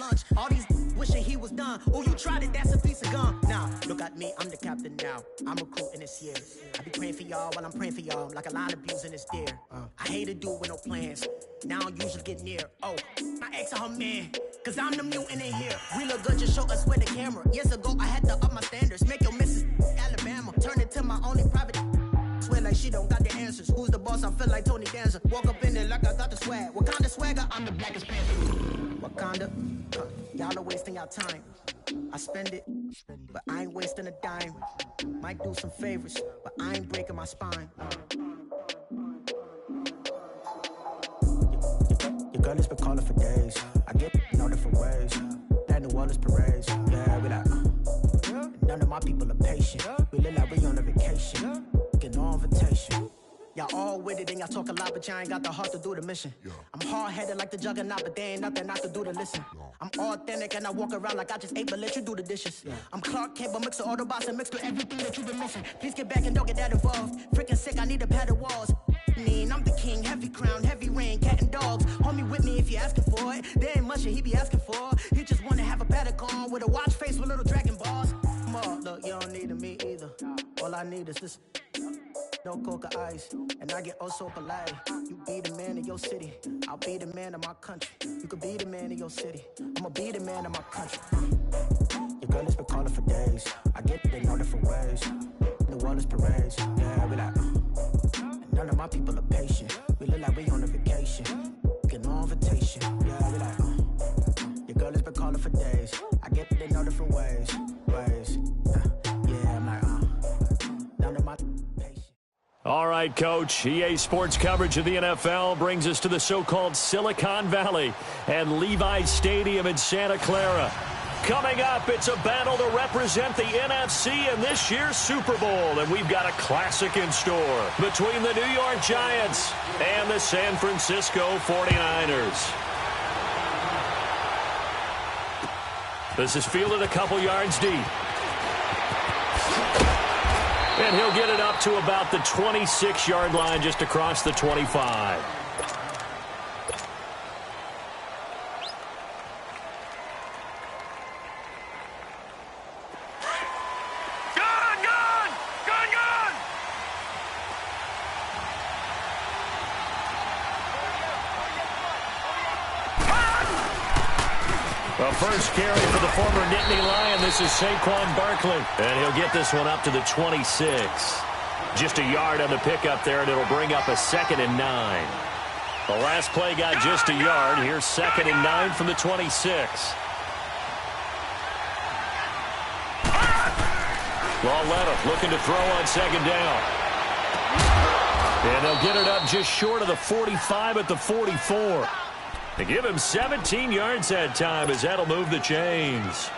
lunch. All these wishing he was done. Oh, you tried it, that's a piece of gum. Now, look at me, I'm the captain now. I'm recruiting this year. I be praying for y'all while I'm praying for y'all. Like a line of abusing this deer. I hate to do it with no plans. Now I usually get near. Oh, my ex and her man. Cause I'm the mutant in here. We look good, just show us where the camera. Years ago, I had to up my standards. Make your missus Alabama. Turn it to my only private. Swear like she don't got the answers. Who's the boss? I feel like Tony Danza. Walk up in there like I got the swag. What kind of swagger? I'm the blackest panther. Wakanda, y'all are wasting our time. I spend it, but I ain't wasting a dime. Might do some favors, but I ain't breaking my spine. Your girl has been calling for days. I get in all different ways. That New Orleans parades. Yeah, we like, none of my people are patient. We live like we on a vacation. Get no invitation. Y'all all with it and y'all talk a lot, but y'all ain't got the heart to do the mission. I'm hard-headed like the juggernaut, but there ain't nothing not to do to listen. I'm authentic and I walk around like I just ate, but let you do the dishes. I'm Clark Kent, but mix the Autobots and mix with everything that you've been missing. Please get back and don't get that involved. Freaking sick, I need a pad of walls. I'm the king, heavy crown, heavy rain, cat and dogs. Homie with me if you're asking for it. There ain't much that he be asking for. He just wanna have a paddock on with a watch face with little dragon balls. More, look, you don't need me either. All I need is this. No coca ice, and I get oh so polite. You be the man of your city, I'll be the man of my country. You could be the man of your city, I'ma be the man of my country. Your girl has been calling for days. I get it in all different ways. New Orleans parades, yeah, we like. And none of my people are patient. We look like we on a vacation. Get no invitation, yeah, we like. Your girl has been calling for days. I get it in all different ways. Yeah, I'm like, none of my patience. All right, Coach. EA Sports coverage of the NFL brings us to the so-called Silicon Valley and Levi's Stadium in Santa Clara. Coming up, it's a battle to represent the NFC in this year's Super Bowl, and we've got a classic in store between the New York Giants and the San Francisco 49ers. This is fielded a couple yards deep. And he'll get it up to about the 26-yard line, just across the 25. Well, first carry for the former Nittany Lion. This is Saquon Barkley. And he'll get this one up to the 26. Just a yard on the pickup there, and it'll bring up a 2nd and 9. The last play got just a yard. Here's 2nd and 9 from the 26. Lauletta looking to throw on 2nd down. And they'll get it up just short of the 45 at the 44. They give him 17 yards that time, as that'll move the chains.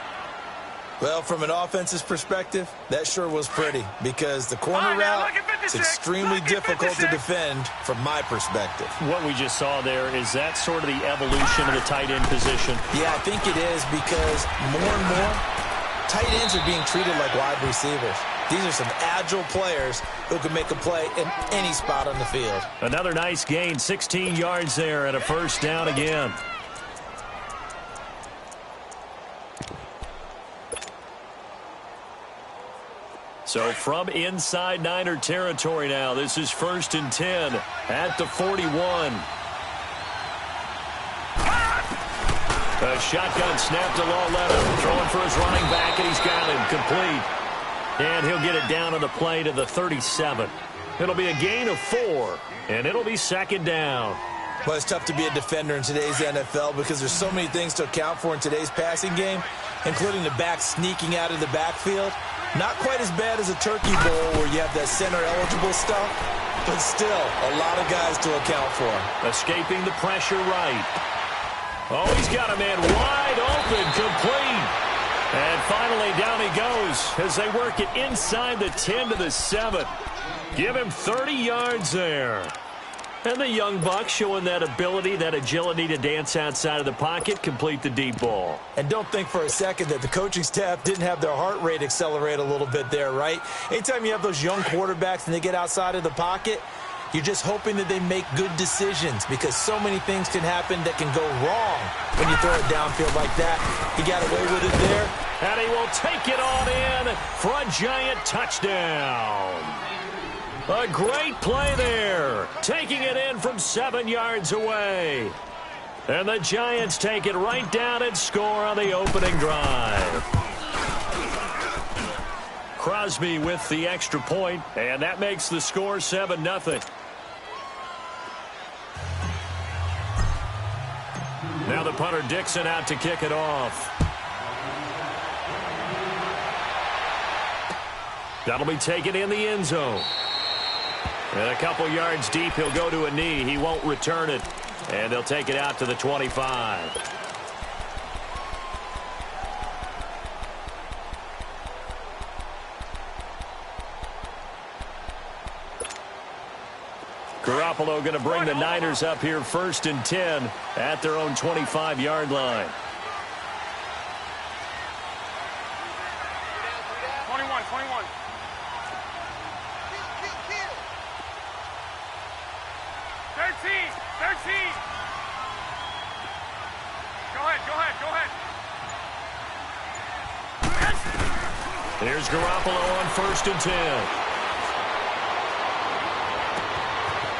Well, from an offense's perspective, that sure was pretty, because the corner route is extremely difficult to defend from my perspective. What we just saw there, is that sort of the evolution of the tight end position? Yeah, I think it is, because more and more, tight ends are being treated like wide receivers. These are some agile players who can make a play in any spot on the field. Another nice gain, 16 yards there, and a first down again. So from inside Niner territory now, this is 1st and 10 at the 41. A shotgun snap to Lauletta, throwing for his running back, and he's got him complete. And he'll get it down on the play to the 37. It'll be a gain of 4, and it'll be 2nd down. Well, it's tough to be a defender in today's NFL because there's so many things to account for in today's passing game, including the back sneaking out of the backfield. Not quite as bad as a turkey bowl where you have that center-eligible stuff, but still a lot of guys to account for. Escaping the pressure right. Oh, he's got a man wide open, complete. And finally, down he goes as they work it inside the 10 to the 7. Give him 30 yards there. And the young buck showing that ability, that agility to dance outside of the pocket, complete the deep ball. And don't think for a second that the coaching staff didn't have their heart rate accelerate a little bit there, right? Anytime you have those young quarterbacks and they get outside of the pocket, You're just hoping that they make good decisions because so many things can happen that can go wrong when you throw it downfield like that. He got away with it there. And he will take it on in for a giant touchdown. A great play there, taking it in from 7 yards away. And the Giants take it right down and score on the opening drive. Crosby with the extra point, and that makes the score 7-0. Now the punter Dixon out to kick it off. That'll be taken in the end zone. And a couple yards deep, he'll go to a knee. He won't return it. And they'll take it out to the 25. Garoppolo going to bring the Niners up here 1st and 10 at their own 25-yard line. 21. 13. Go ahead. Here's Garoppolo on 1st and 10.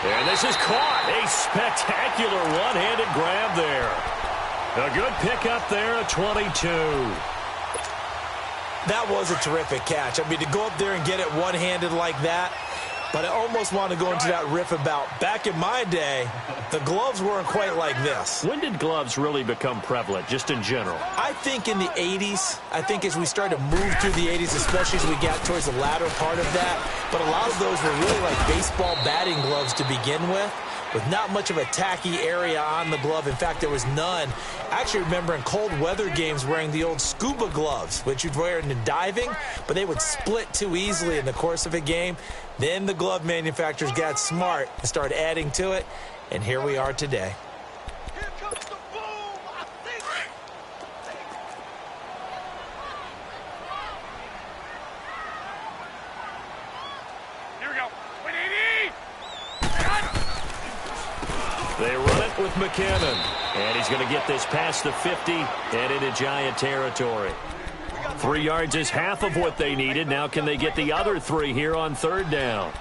And this is caught. A spectacular one-handed grab there. A good pickup there at 22. That was a terrific catch. I mean, to go up there and get it one-handed like that, but I almost want to go into that riff about back in my day, the gloves weren't quite like this. When did gloves really become prevalent, just in general? I think in the 80s. I think as we started to move through the 80s, especially as we got towards the latter part of that. But a lot of those were really like baseball batting gloves to begin with not much of a tacky area on the glove. In fact, there was none. I actually remember in cold weather games wearing the old scuba gloves, which you'd wear in the diving, but they would split too easily in the course of a game. Then the glove manufacturers got smart and started adding to it, and here we are today. Here comes the boom. I think. Here we go. 180. They run it with McKinnon. And he's going to get this past the 50 and into Giant territory. 3 yards is half of what they needed. Now can they get the other 3 here on 3rd down?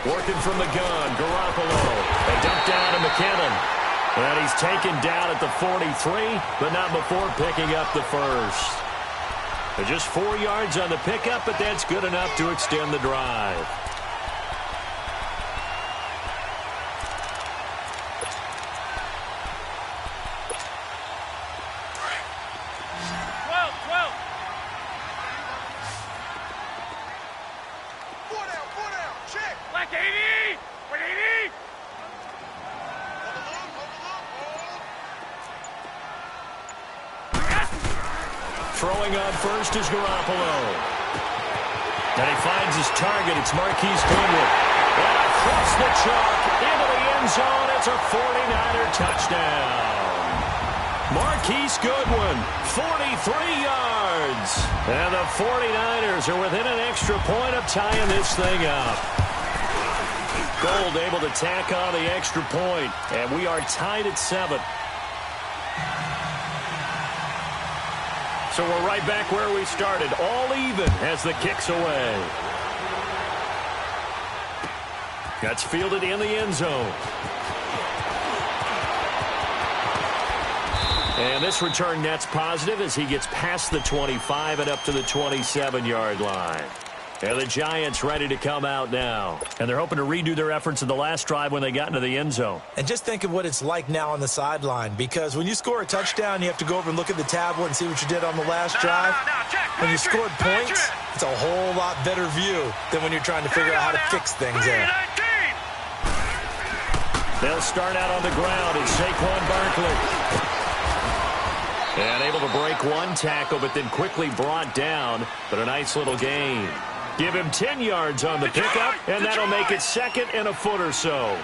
Working from the gun, Garoppolo. They dump down to McKinnon. And he's taken down at the 43, but not before picking up the first. Just 4 yards on the pickup, but that's good enough to extend the drive. Throwing on first is Garoppolo. And he finds his target. It's Marquise Goodwin. And across the chalk into the end zone. It's a 49er touchdown. Marquise Goodwin, 43 yards. And the 49ers are within an extra point of tying this thing up. Gold able to tack on the extra point. And we are tied at 7. So we're right back where we started, all even as the kick's away. That's fielded in the end zone. And this return net's positive as he gets past the 25 and up to the 27-yard line. And the Giants ready to come out now. And they're hoping to redo their efforts in the last drive when they got into the end zone. And just think of what it's like now on the sideline, because when you score a touchdown, you have to go over and look at the tablet and see what you did on the last drive. When you scored points, it's a whole lot better view than when you're trying to figure out how to fix things there. They'll start out on the ground as Saquon Barkley. And able to break one tackle, but then quickly brought down. But a nice little gain. Give him 10 yards on the pickup, and that'll make it 2nd and a foot or so.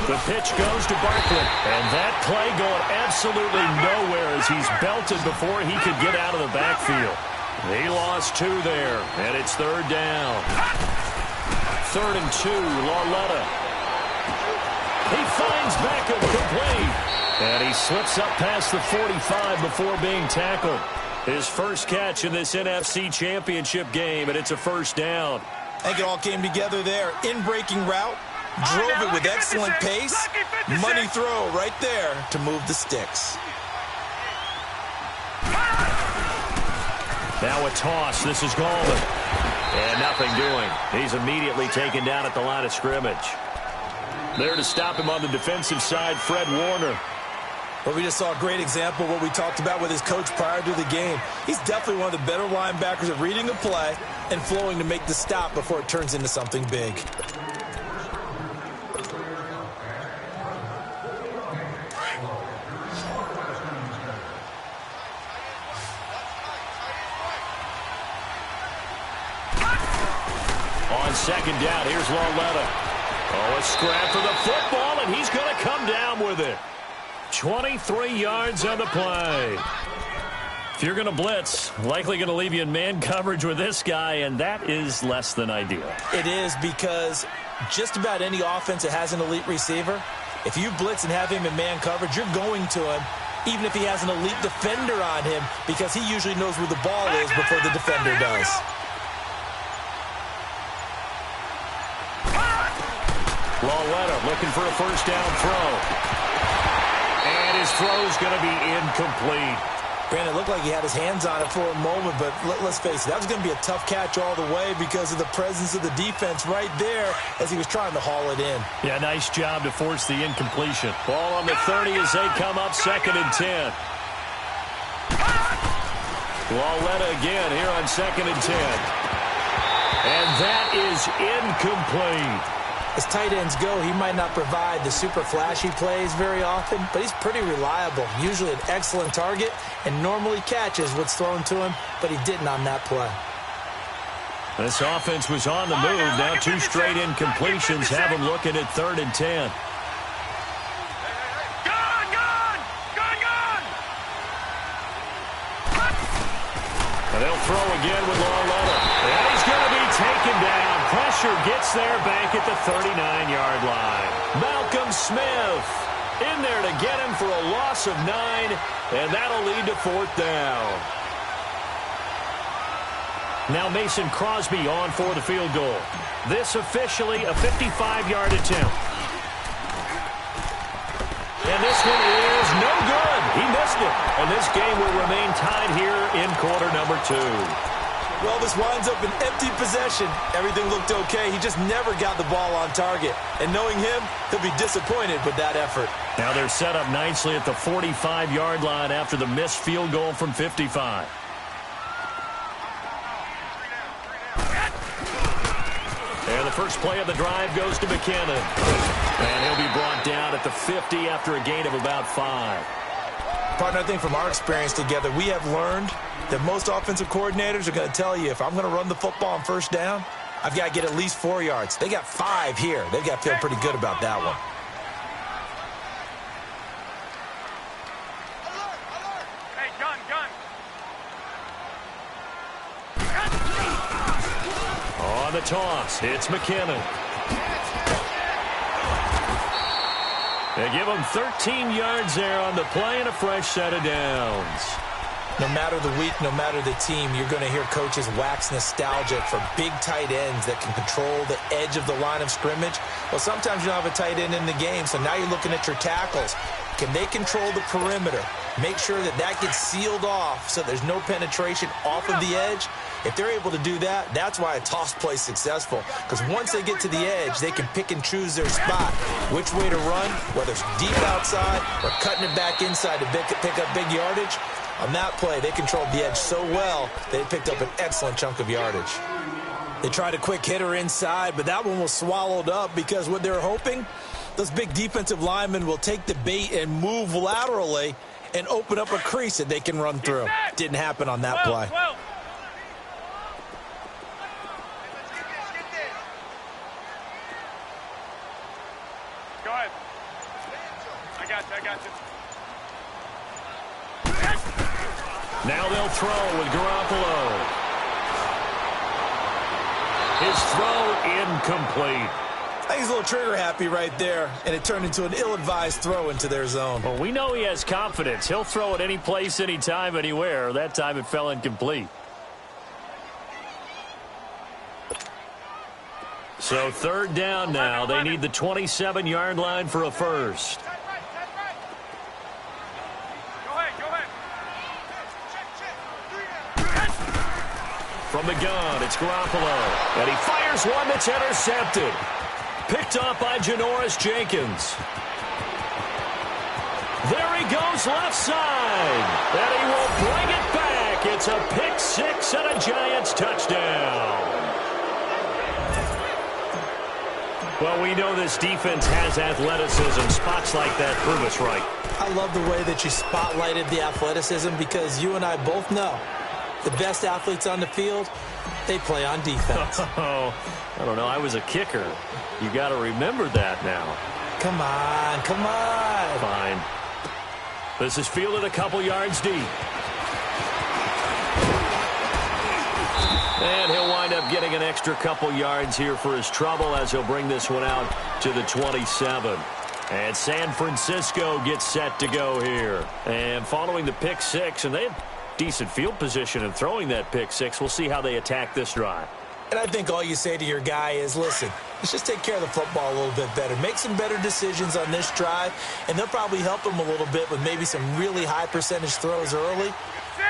The pitch goes to Barkley, and that play going absolutely nowhere as he's belted before he could get out of the backfield. He lost 2 there, and it's 3rd down. 3rd and 2, Lauletta. He finds Beckham complete, and he slips up past the 45 before being tackled. His first catch in this NFC Championship game, and it's a 1st down. I think it all came together there. In-breaking route. Drove it with excellent pace. Money throw right there to move the sticks. Now a toss. This is Gallman. And nothing doing. He's immediately taken down at the line of scrimmage. There to stop him on the defensive side, Fred Warner. Well, we just saw a great example of what we talked about with his coach prior to the game. He's definitely one of the better linebackers at reading the play and flowing to make the stop before it turns into something big. On 2nd down, here's Lauletta. Oh, a scrap for the football, and he's going to come down with it. 23 yards on the play. If you're going to blitz, likely going to leave you in man coverage with this guy, and that is less than ideal. It is, because just about any offense that has an elite receiver, if you blitz and have him in man coverage, you're going to him, even if he has an elite defender on him, because he usually knows where the ball is before the defender does. Lauletta looking for a 1st down throw. And his throw's going to be incomplete. Granted, it looked like he had his hands on it for a moment, but let's face it, that was going to be a tough catch all the way because of the presence of the defense right there as he was trying to haul it in. Yeah, nice job to force the incompletion. Ball on the 30 as they come up 2nd and 10. Lauletta again here on 2nd and 10. And that is incomplete. As tight ends go, he might not provide the super flashy plays very often, but he's pretty reliable, usually an excellent target, and normally catches what's thrown to him, but he didn't on that play. This offense was on the move. Now 2 straight incompletions have him looking at 3rd and 10. And they'll throw again with Lauletta. And he's going to be taken down. Pressure gets there back at the 39-yard line. Malcolm Smith in there to get him for a loss of 9, and that'll lead to 4th down. Now Mason Crosby on for the field goal. This officially a 55-yard attempt. And this one is no good. He missed it. And this game will remain tied here in quarter number 2. Well, this winds up an empty possession. Everything looked okay. He just never got the ball on target. And knowing him, he'll be disappointed with that effort. Now they're set up nicely at the 45-yard line after the missed field goal from 55. And the first play of the drive goes to McKinnon. And he'll be brought down at the 50 after a gain of about 5. Partner, I think from our experience together, we have learned that most offensive coordinators are going to tell you, if I'm going to run the football on 1st down, I've got to get at least 4 yards. They got 5 here. They've got to feel pretty good about that one. Hey, gun. On the toss, it's McKinnon. They give him 13 yards there on the play and a fresh set of downs. No matter the week, no matter the team, you're going to hear coaches wax nostalgic for big tight ends that can control the edge of the line of scrimmage. Well, sometimes you don't have a tight end in the game, so now you're looking at your tackles. Can they control the perimeter? Make sure that that gets sealed off so there's no penetration off of the edge. If they're able to do that, that's why a toss play is successful. Because once they get to the edge, they can pick and choose their spot, which way to run, whether it's deep outside or cutting it back inside to pick up big yardage. On that play, they controlled the edge so well, they picked up an excellent chunk of yardage. They tried a quick hitter inside, but that one was swallowed up because what they're hoping, those big defensive linemen will take the bait and move laterally and open up a crease that they can run through. Didn't happen on that play. Go ahead. I got you. Now they'll throw with Garoppolo. His throw incomplete. I think he's a little trigger happy right there, and it turned into an ill-advised throw into their zone. Well, we know he has confidence. He'll throw it any place, anytime, anywhere. That time it fell incomplete. So third down now. They need the 27-yard line for a first. From the gun, it's Garoppolo. And he fires one that's intercepted. Picked off by Janoris Jenkins. There he goes left side. And he will bring it back. It's a pick six and a Giants touchdown. Well, we know this defense has athleticism. Spots like that prove us right. I love the way that you spotlighted the athleticism because you and I both know the best athletes on the field, they play on defense. Oh, I don't know. I was a kicker. You got to remember that now. Come on. Fine. This is fielded a couple yards deep. And he'll wind up getting an extra couple yards here for his trouble as he'll bring this one out to the 27. And San Francisco gets set to go here. And following the pick six, and they have decent field position in throwing that pick six. We'll see how they attack this drive. And I think all you say to your guy is, listen, let's just take care of the football a little bit better. Make some better decisions on this drive, and they'll probably help him a little bit with maybe some really high percentage throws early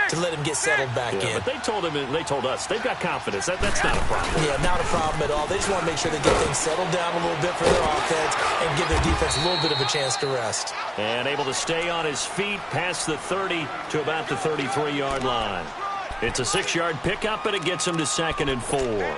to let him get settled back in. But they told us, they've got confidence. That's not a problem. Yeah, not a problem at all. They just want to make sure they get things settled down a little bit for their offense and give their defense a little bit of a chance to rest. And able to stay on his feet past the 30 to about the 33-yard line. It's a 6-yard pickup, and it gets him to 2nd and 4.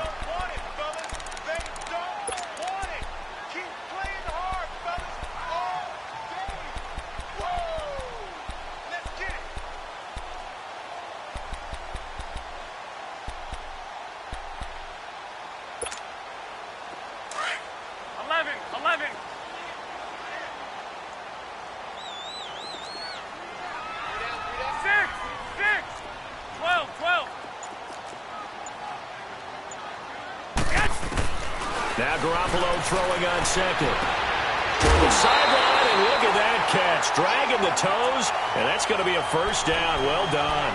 Now Garoppolo throwing on second. To the sideline, and look at that catch. Dragging the toes, and that's going to be a first down. Well done.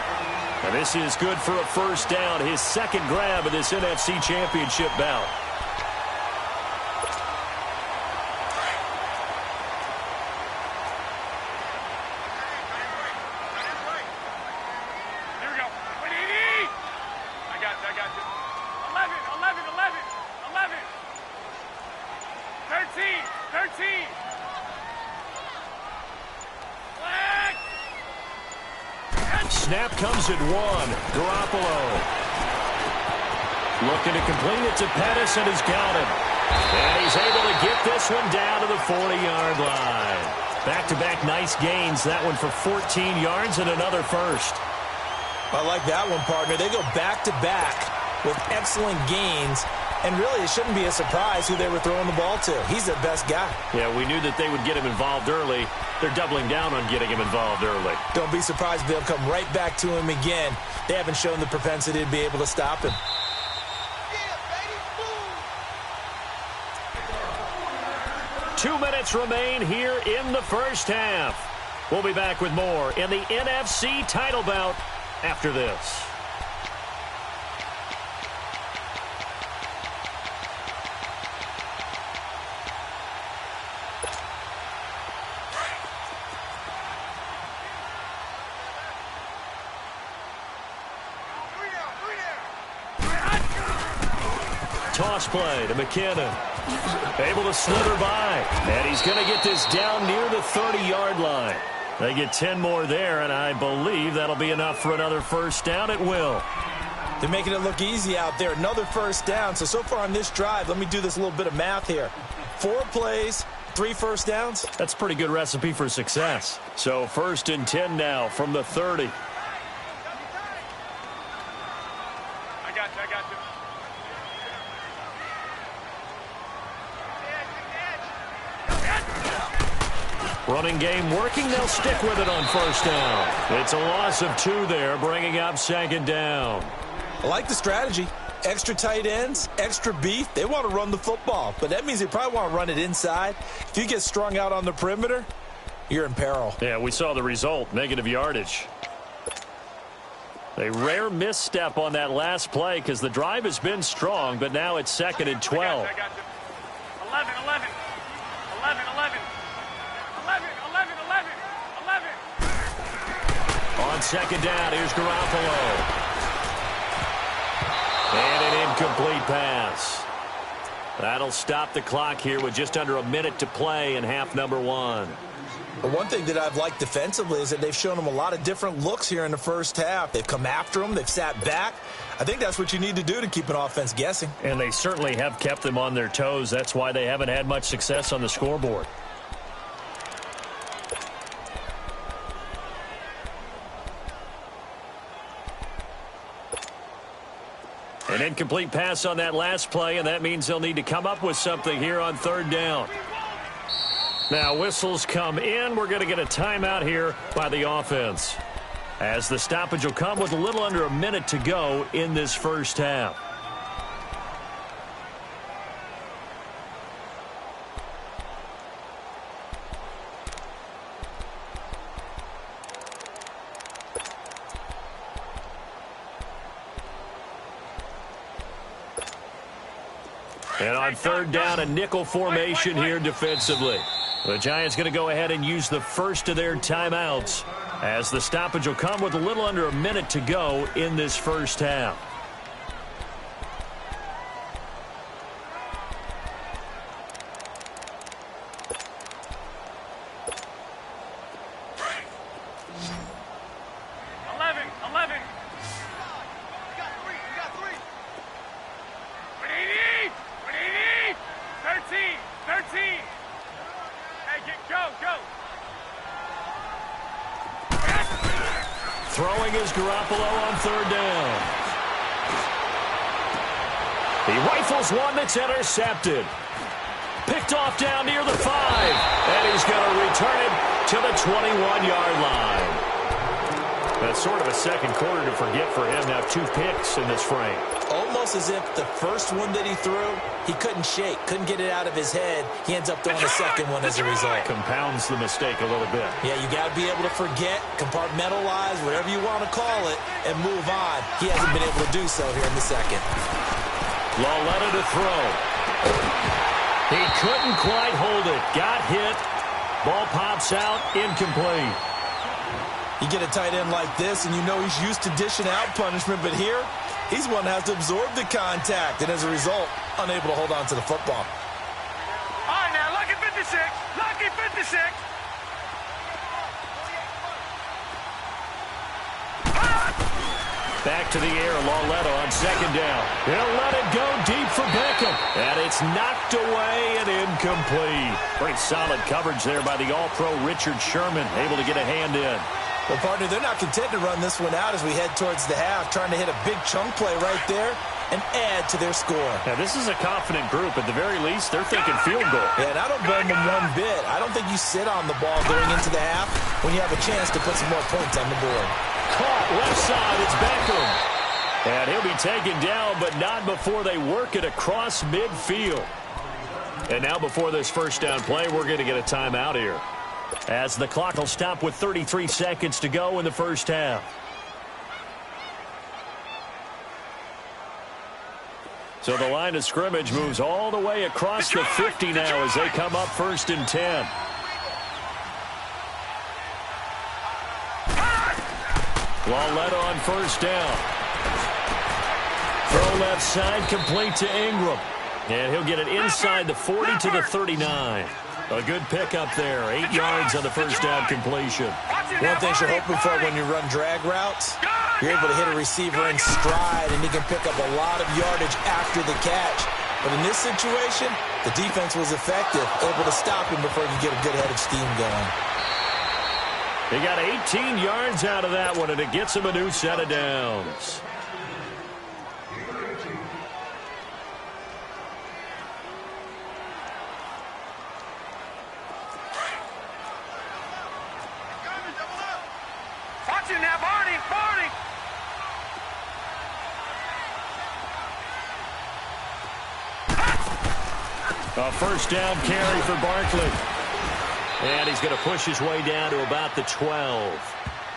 And this is good for a first down. His second grab of this NFC Championship bout. Snap comes at 1. Garoppolo looking to complete it to Pettis, and he's got him. And he's able to get this one down to the 40-yard line. Back-to-back nice gains. That one for 14 yards and another first. I like that one, partner. They go back-to-back with excellent gains. And really, it shouldn't be a surprise who they were throwing the ball to. He's their best guy. Yeah, we knew that they would get him involved early. They're doubling down on getting him involved early. Don't be surprised if they'll come right back to him again. They haven't shown the propensity to be able to stop him. 2 minutes remain here in the first half. We'll be back with more in the NFC title bout after this. Toss play to McKinnon. Able to slither by. And he's going to get this down near the 30-yard line. They get 10 more there, and I believe that'll be enough for another first down. It will. They're making it look easy out there. Another first down. So far on this drive, let me do this little bit of math here. 4 plays, 3 first downs. That's a pretty good recipe for success. So 1st and 10 now from the 30. I got you. Running game working. They'll stick with it on 1st down. It's a loss of 2 there, bringing up 2nd down. I like the strategy. Extra tight ends, extra beef. They want to run the football, but that means they probably want to run it inside. If you get strung out on the perimeter, you're in peril. Yeah, we saw the result, negative yardage. A rare misstep on that last play because the drive has been strong, but now it's 2nd and 12. I got you. 11. On 2nd down, here's Garoppolo. And an incomplete pass. That'll stop the clock here with just under a minute to play in half number 1. But one thing that I've liked defensively is that they've shown them a lot of different looks here in the first half. They've come after them. They've sat back. I think that's what you need to do to keep an offense guessing. And they certainly have kept them on their toes. That's why they haven't had much success on the scoreboard. An incomplete pass on that last play, and that means they'll need to come up with something here on 3rd down. Now whistles come in. We're going to get a timeout here by the offense, as the stoppage will come with a little under a minute to go in this first half. And on 3rd down, a nickel formation here defensively. The Giants going to go ahead and use the first of their timeouts, as the stoppage will come with a little under a minute to go in this first half. Throwing is Garoppolo on 3rd down. He rifles one that's intercepted. Picked off down near the 5. And he's going to return it to the 21-yard line. That's sort of a second quarter to forget for him. Now 2 picks in this frame. Almost as if the first one that he threw, he couldn't shake, couldn't get it out of his head. He ends up throwing a second one as a result. Compounds the mistake a little bit. Yeah, you got to be able to forget, compartmentalize, whatever you want to call it, and move on. He hasn't been able to do so here in the second. Lauletta to throw. He couldn't quite hold it. Got hit. Ball pops out. Incomplete. You get a tight end like this, and you know he's used to dishing out punishment, but here, he's one that has to absorb the contact, and as a result, unable to hold on to the football. All right, now, lucky 56. Lucky 56. Back to the air, Lauletta on 2nd down. He'll let it go deep for Beckham. And it's knocked away and incomplete. Pretty solid coverage there by the All-Pro Richard Sherman, able to get a hand in. Well, partner, they're not content to run this one out as we head towards the half, trying to hit a big chunk play right there and add to their score. Now, this is a confident group. At the very least, they're thinking field goal. Yeah, and I don't blame them one bit. I don't think you sit on the ball going into the half when you have a chance to put some more points on the board. Caught left side, it's Beckham. And he'll be taken down, but not before they work it across midfield. And now before this first down play, we're going to get a timeout here, as the clock will stop with 33 seconds to go in the first half. So the line of scrimmage moves all the way across the 50 now as they come up 1st and 10. Lauletta on 1st down. Throw left side, complete to Ingram. And he'll get it inside the 40 to the 39. A good pickup there. 8 yards on the first down completion. One thing you're hoping for when you run drag routes, You're able to hit a receiver in stride, and he can pick up a lot of yardage after the catch. But in this situation, the defense was effective, able to stop him before he could get a good head of steam going. He got 18 yards out of that one, and it gets him a new set of downs. Watch him now, Barney, Barney. A first down carry for Barkley. And he's going to push his way down to about the 12.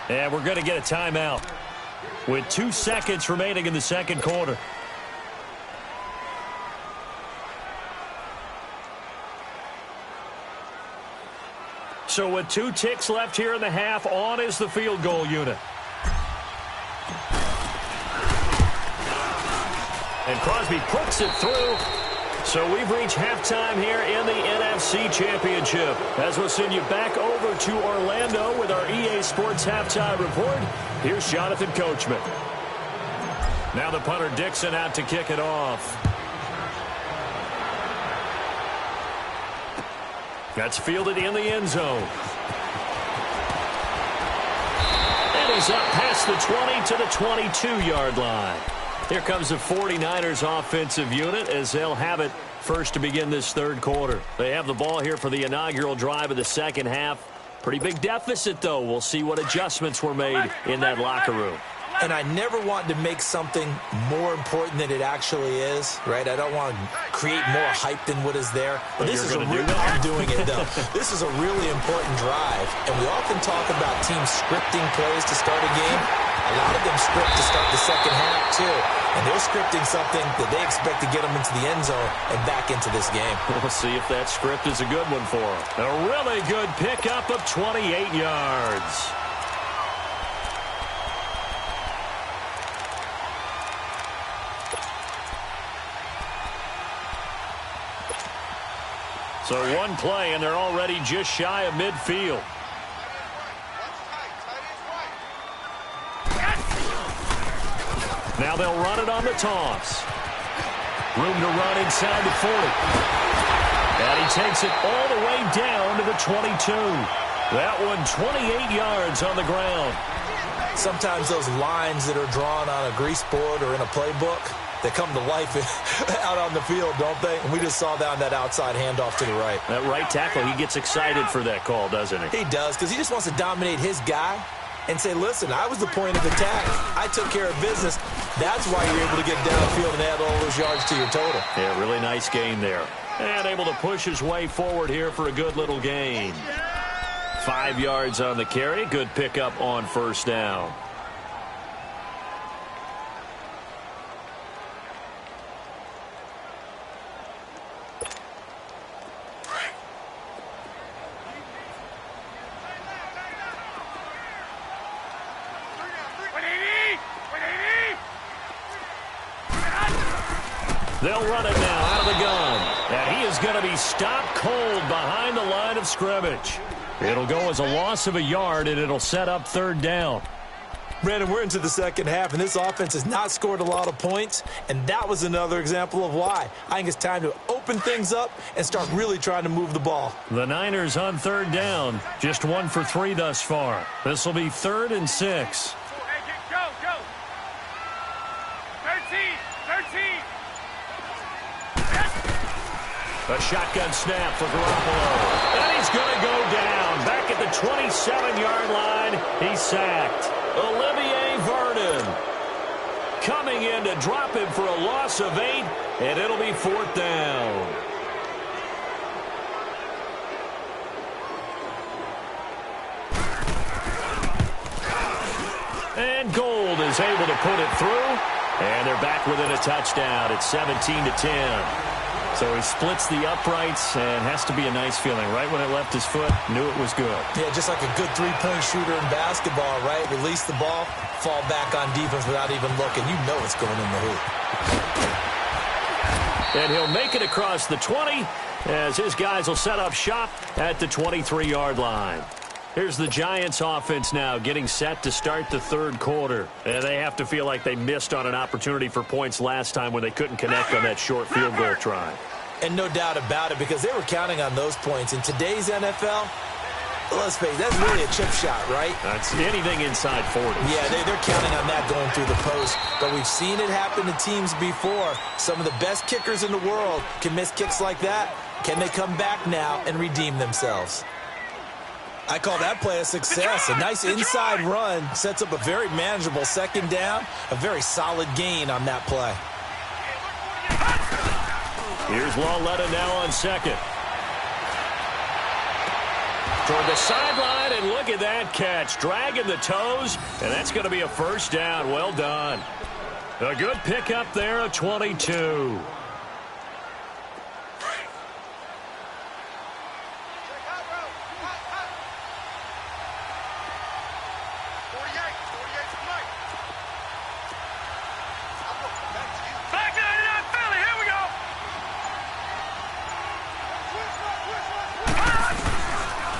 And we're going to get a timeout with 2 seconds remaining in the second quarter. So with 2 ticks left here in the half, on is the field goal unit. And Crosby puts it through. So we've reached halftime here in the NFC Championship. As we'll send you back over to Orlando with our EA Sports Halftime Report, here's Jonathan Coachman. Now the punter Dixon out to kick it off. That's fielded in the end zone. And he's up past the 20 to the 22-yard line. Here comes the 49ers offensive unit as they'll have it first to begin this third quarter. They have the ball here for the inaugural drive of the second half. Pretty big deficit, though. We'll see what adjustments were made in that locker room. And I never want to make something more important than it actually is, right? I don't want to create more hype than what is there. But this is I'm doing it, though. This is a really important drive. And we often talk about teams scripting plays to start a game. A lot of them script to start the second half, too. And they're scripting something that they expect to get them into the end zone and back into this game. We'll see if that script is a good one for them. A really good pickup of 28 yards. So one play, and they're already just shy of midfield. Now they'll run it on the toss. Room to run inside the 40. And he takes it all the way down to the 22. That one 28 yards on the ground. Sometimes those lines that are drawn on a grease board or in a playbook, they come to life out on the field, don't they? And we just saw that on that outside handoff to the right. That right tackle, he gets excited for that call, doesn't he? He does, because he just wants to dominate his guy and say, listen, I was the point of attack. I took care of business. That's why you're able to get downfield and add all those yards to your total. Yeah, really nice gain there. And able to push his way forward here for a good little gain. 5 yards on the carry. Good pickup on first down. They'll run it now out of the gun. And he is going to be stopped cold behind the line of scrimmage. It'll go as a loss of a yard, and it'll set up third down. Brandon, we're into the second half, and this offense has not scored a lot of points, and that was another example of why. I think it's time to open things up and start really trying to move the ball. The Niners on third down, just 1 for 3 thus far. This will be 3rd and 6. Go, go. 13. A shotgun snap for Garoppolo. And he's going to go down. Back at the 27-yard line, he's sacked. Olivier Vernon coming in to drop him for a loss of 8, and it'll be 4th down. And Gold is able to put it through, and they're back within a touchdown. It's 17-10. So he splits the uprights, and has to be a nice feeling. Right when it left his foot, knew it was good. Yeah, just like a good three-point shooter in basketball, right? Release the ball, fall back on defense without even looking. You know it's going in the hoop. And he'll make it across the 20 as his guys will set up shop at the 23-yard line. Here's the Giants offense now getting set to start the third quarter. And they have to feel like they missed on an opportunity for points last time when they couldn't connect on that short field goal try. And no doubt about it, because they were counting on those points. In today's NFL, let's face it, that's really a chip shot, right? That's anything inside 40. Yeah, they're counting on that going through the post. But we've seen it happen to teams before. Some of the best kickers in the world can miss kicks like that. Can they come back now and redeem themselves? I call that play a success. A nice inside run sets up a very manageable second down. A very solid gain on that play. Here's Lauletta now on second. Toward the sideline, and look at that catch. Dragging the toes, and that's going to be a first down. Well done. A good pickup there, a 22.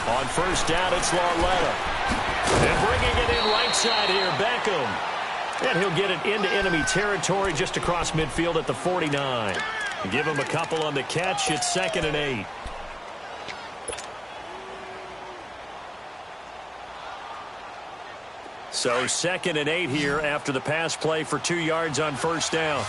On first down, it's Lauletta. And bringing it in right side here, Beckham. And he'll get it into enemy territory just across midfield at the 49. Give him a couple on the catch. It's 2nd and 8. So 2nd and 8 here after the pass play for 2 yards on first down.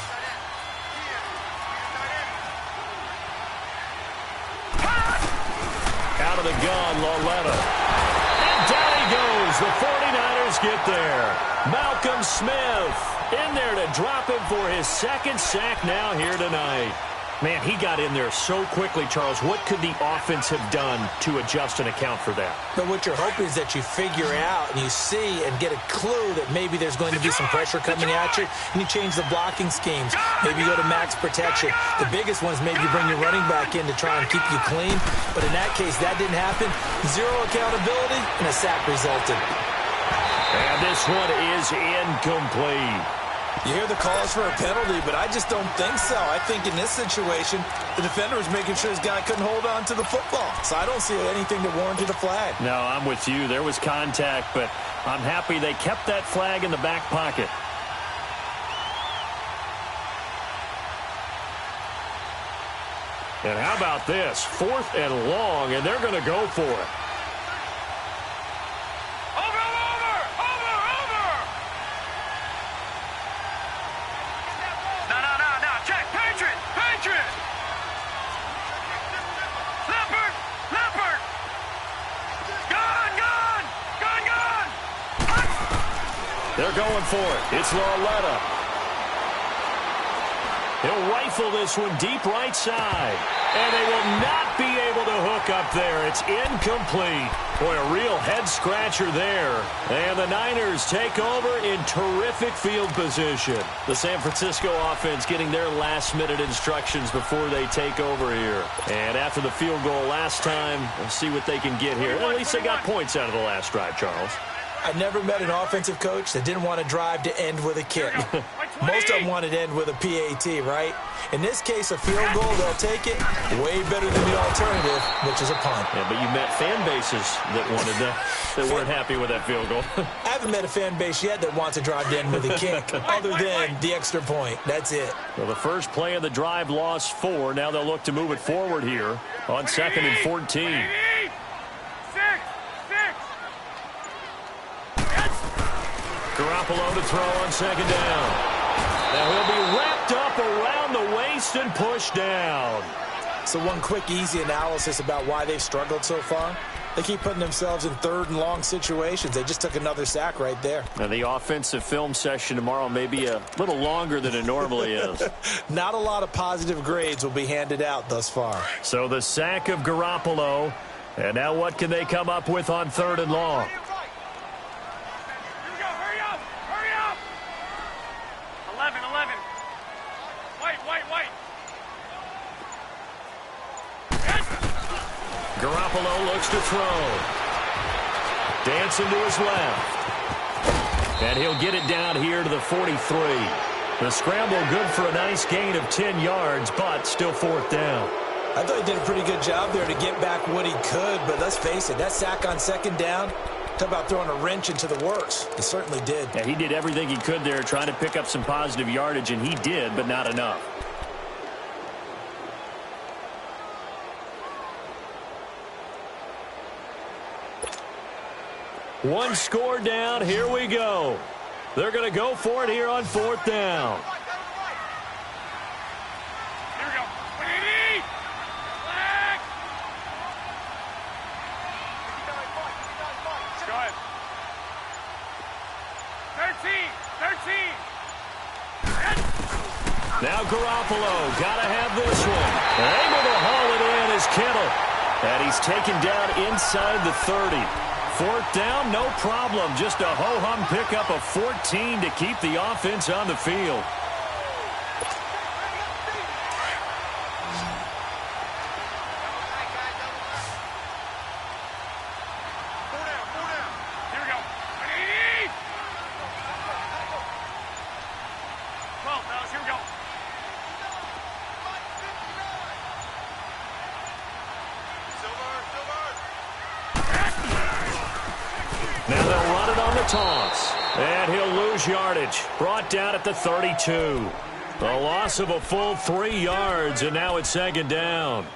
Out of the gun, Lauletta. And down he goes. The 49ers get there. Malcolm Smith in there to drop him for his 2nd sack now here tonight. Man, he got in there so quickly, Charles. What could the offense have done to adjust and account for that? But what you're hoping is that you figure out and you see and get a clue that maybe there's going to be some pressure coming at you, and you change the blocking schemes. Maybe you go to max protection. The biggest one is maybe you bring your running back in to try and keep you clean. But in that case, that didn't happen. Zero accountability, and a sack resulted. And this one is incomplete. You hear the calls for a penalty, but I just don't think so. I think in this situation, the defender was making sure his guy couldn't hold on to the football. So I don't see anything that warranted a flag. No, I'm with you. There was contact, but I'm happy they kept that flag in the back pocket. And how about this? 4th and long, and they're going to go for it. They're going for it. It's Lauletta. He'll rifle this one deep right side. And they will not be able to hook up there. It's incomplete. Boy, a real head-scratcher there. And the Niners take over in terrific field position. The San Francisco offense getting their last-minute instructions before they take over here. And after the field goal last time, we'll see what they can get here. At least they got points out of the last drive, Charles. I never met an offensive coach that didn't want to drive to end with a kick. Most of them wanted to end with a PAT, right? In this case, a field goal, they'll take it. Way better than the alternative, which is a punt. Yeah, but you met fan bases that wanted that weren't happy with that field goal. I haven't met a fan base yet that wants to drive to end with a kick, other than the extra point. That's it. Well, the first play of the drive lost 4. Now they'll look to move it forward here on 2nd and 14. Garoppolo to throw on 2nd down. Now he'll be wrapped up around the waist and pushed down. So one quick, easy analysis about why they've struggled so far. They keep putting themselves in 3rd and long situations. They just took another sack right there. Now the offensive film session tomorrow may be a little longer than it normally is. Not a lot of positive grades will be handed out thus far. So the sack of Garoppolo. And now what can they come up with on 3rd and long? Garoppolo looks to throw. Dancing to his left. And he'll get it down here to the 43. The scramble good for a nice gain of 10 yards, but still 4th down. I thought he did a pretty good job there to get back what he could, but let's face it, that sack on 2nd down, Talk about throwing a wrench into the works. He certainly did. Yeah, he did everything he could there trying to pick up some positive yardage, and he did, but not enough. One score down. Here we go. They're going to go for it here on 4th down. Here we go. Brady! Flag! Go ahead. 13! Now Garoppolo. Got to have this one. Able to haul it in is Kittle. And he's taken down inside the 30. 4th down, no problem. Just a ho-hum pickup of 14 to keep the offense on the field. Here we go. Brady! 12, fellas, here we go. Now they'll run it on the toss. And he'll lose yardage. Brought down at the 32. A loss of a full 3 yards, and now it's 2nd down.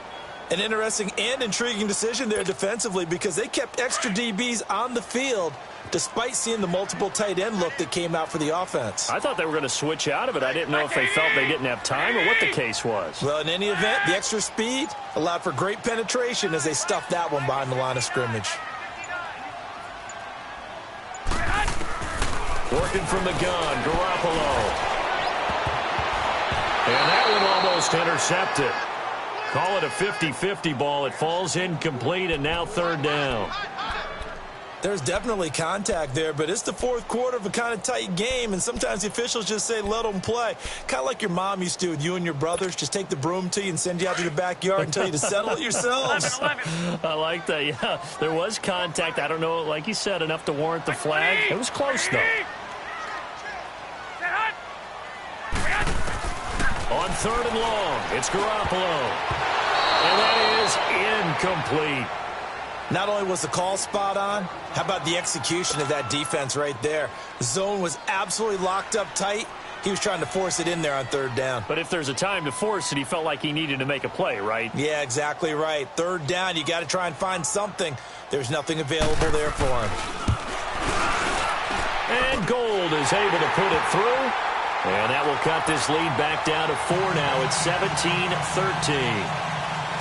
An interesting and intriguing decision there defensively because they kept extra DBs on the field despite seeing the multiple tight end look that came out for the offense. I thought they were going to switch out of it. I didn't know if they felt they didn't have time or what the case was. Well, in any event, the extra speed allowed for great penetration as they stuffed that one behind the line of scrimmage. Working from the gun, Garoppolo. And that one almost intercepted. Call it a 50-50 ball. It falls incomplete, and now 3rd down. There's definitely contact there, but it's the 4th quarter of a kind of tight game, and sometimes the officials just say, let them play. Kind of like your mom used to do with you and your brothers. Just take the broom to you and send you out to the backyard and tell you to settle it yourselves. 11. I like that, yeah. There was contact. I don't know, like you said, enough to warrant the flag. It was close, though. On 3rd and long, it's Garoppolo. And that is incomplete. Not only was the call spot on, how about the execution of that defense right there? The zone was absolutely locked up tight. He was trying to force it in there on 3rd down. But if there's a time to force it, he felt like he needed to make a play, right? Yeah, exactly right. 3rd down, you got to try and find something. There's nothing available there for him. And Gold is able to put it through. And that will cut this lead back down to 4 now. It's 17-13.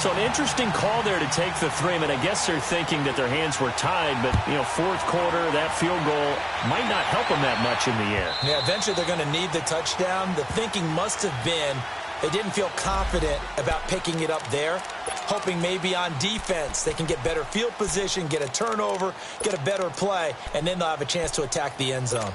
So an interesting call there to take the 3. I mean, I guess they're thinking that their hands were tied, but, 4th quarter, that field goal might not help them that much in the end. Yeah, eventually they're going to need the touchdown. The thinking must have been they didn't feel confident about picking it up there, hoping maybe on defense they can get better field position, get a turnover, get a better play, and then they'll have a chance to attack the end zone.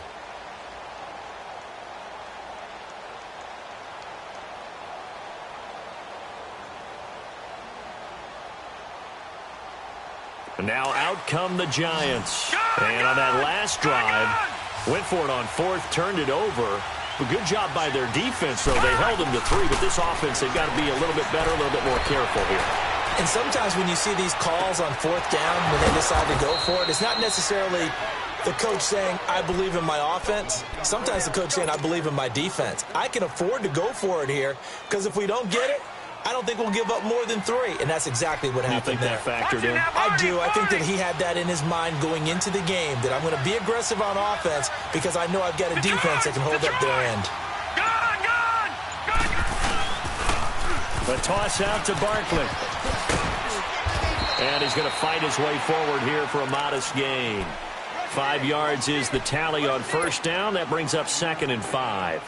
And now out come the Giants. And on that last drive, went for it on 4th, turned it over. But good job by their defense, though. They held them to 3, but this offense, they've got to be a little bit better, a little bit more careful here. And sometimes when you see these calls on 4th down, when they decide to go for it, it's not necessarily the coach saying, I believe in my offense. Sometimes the coach saying, I believe in my defense. I can afford to go for it here, because if we don't get it, I don't think we'll give up more than 3, and that's exactly what happened there. You think that factored in? I do. I think that he had that in his mind going into the game, that I'm going to be aggressive on offense because I know I've got a defense that can hold up their end. The toss out to Barkley. And he's going to fight his way forward here for a modest gain. 5 yards is the tally on 1st down. That brings up 2nd and 5.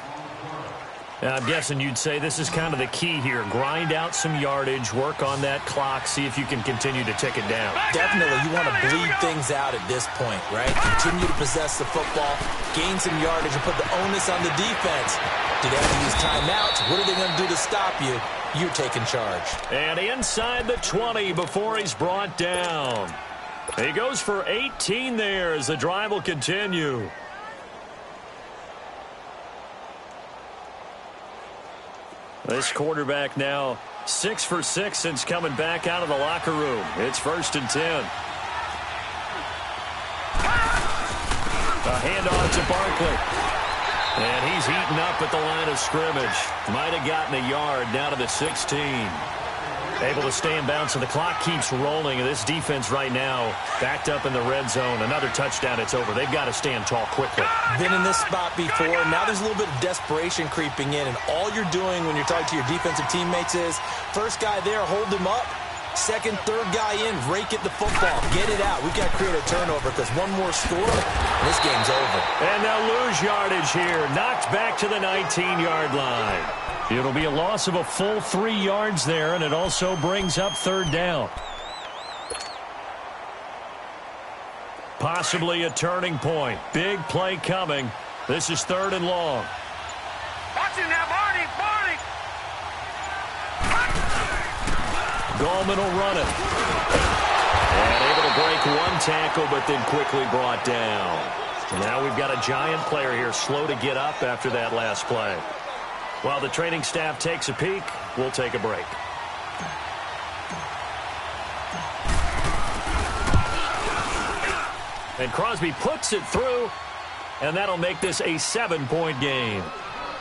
I'm guessing you'd say this is kind of the key here. Grind out some yardage, work on that clock, see if you can continue to tick it down. Definitely, you want to bleed things out at this point, right? Continue to possess the football, gain some yardage, and put the onus on the defense. Do they have to use timeouts? What are they going to do to stop you? You're taking charge. And inside the 20 before he's brought down. He goes for 18 there as the drive will continue. This quarterback now 6 for 6 since coming back out of the locker room. It's 1st and 10. A handoff to Barkley. And he's eaten up at the line of scrimmage. Might have gotten a yard down to the 16. Able to stay in bounds, and the clock keeps rolling. This defense right now backed up in the red zone. Another touchdown, it's over. They've got to stand tall quickly. Been in this spot before. Now there's a little bit of desperation creeping in, and all you're doing when you're talking to your defensive teammates is first guy there, hold him up. Second, third guy in, rake at the football. Get it out. We've got to create a turnover because one more score, and this game's over. And they'll lose yardage here. Knocked back to the 19-yard line. It'll be a loss of a full 3 yards there, and it also brings up third down. Possibly a turning point. Big play coming. This is 3rd and long. Watch it now, Barney. Gallman will run it. And able to break one tackle, but then quickly brought down. Now we've got a giant player here, slow to get up after that last play. While the training staff takes a peek, we'll take a break. And Crosby puts it through, and that'll make this a 7-point game.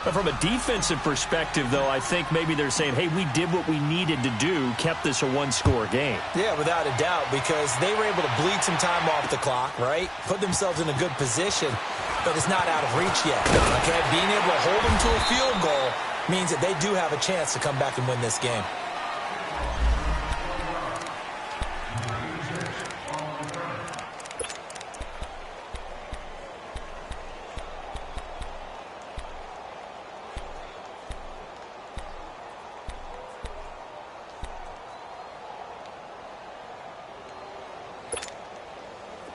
But from a defensive perspective, though, I think maybe they're saying, hey, we did what we needed to do, kept this a 1-score game. Yeah, without a doubt, because they were able to bleed some time off the clock, right? Put themselves in a good position, but it's not out of reach yet. Okay, being able to hold them to a field goal means that they do have a chance to come back and win this game.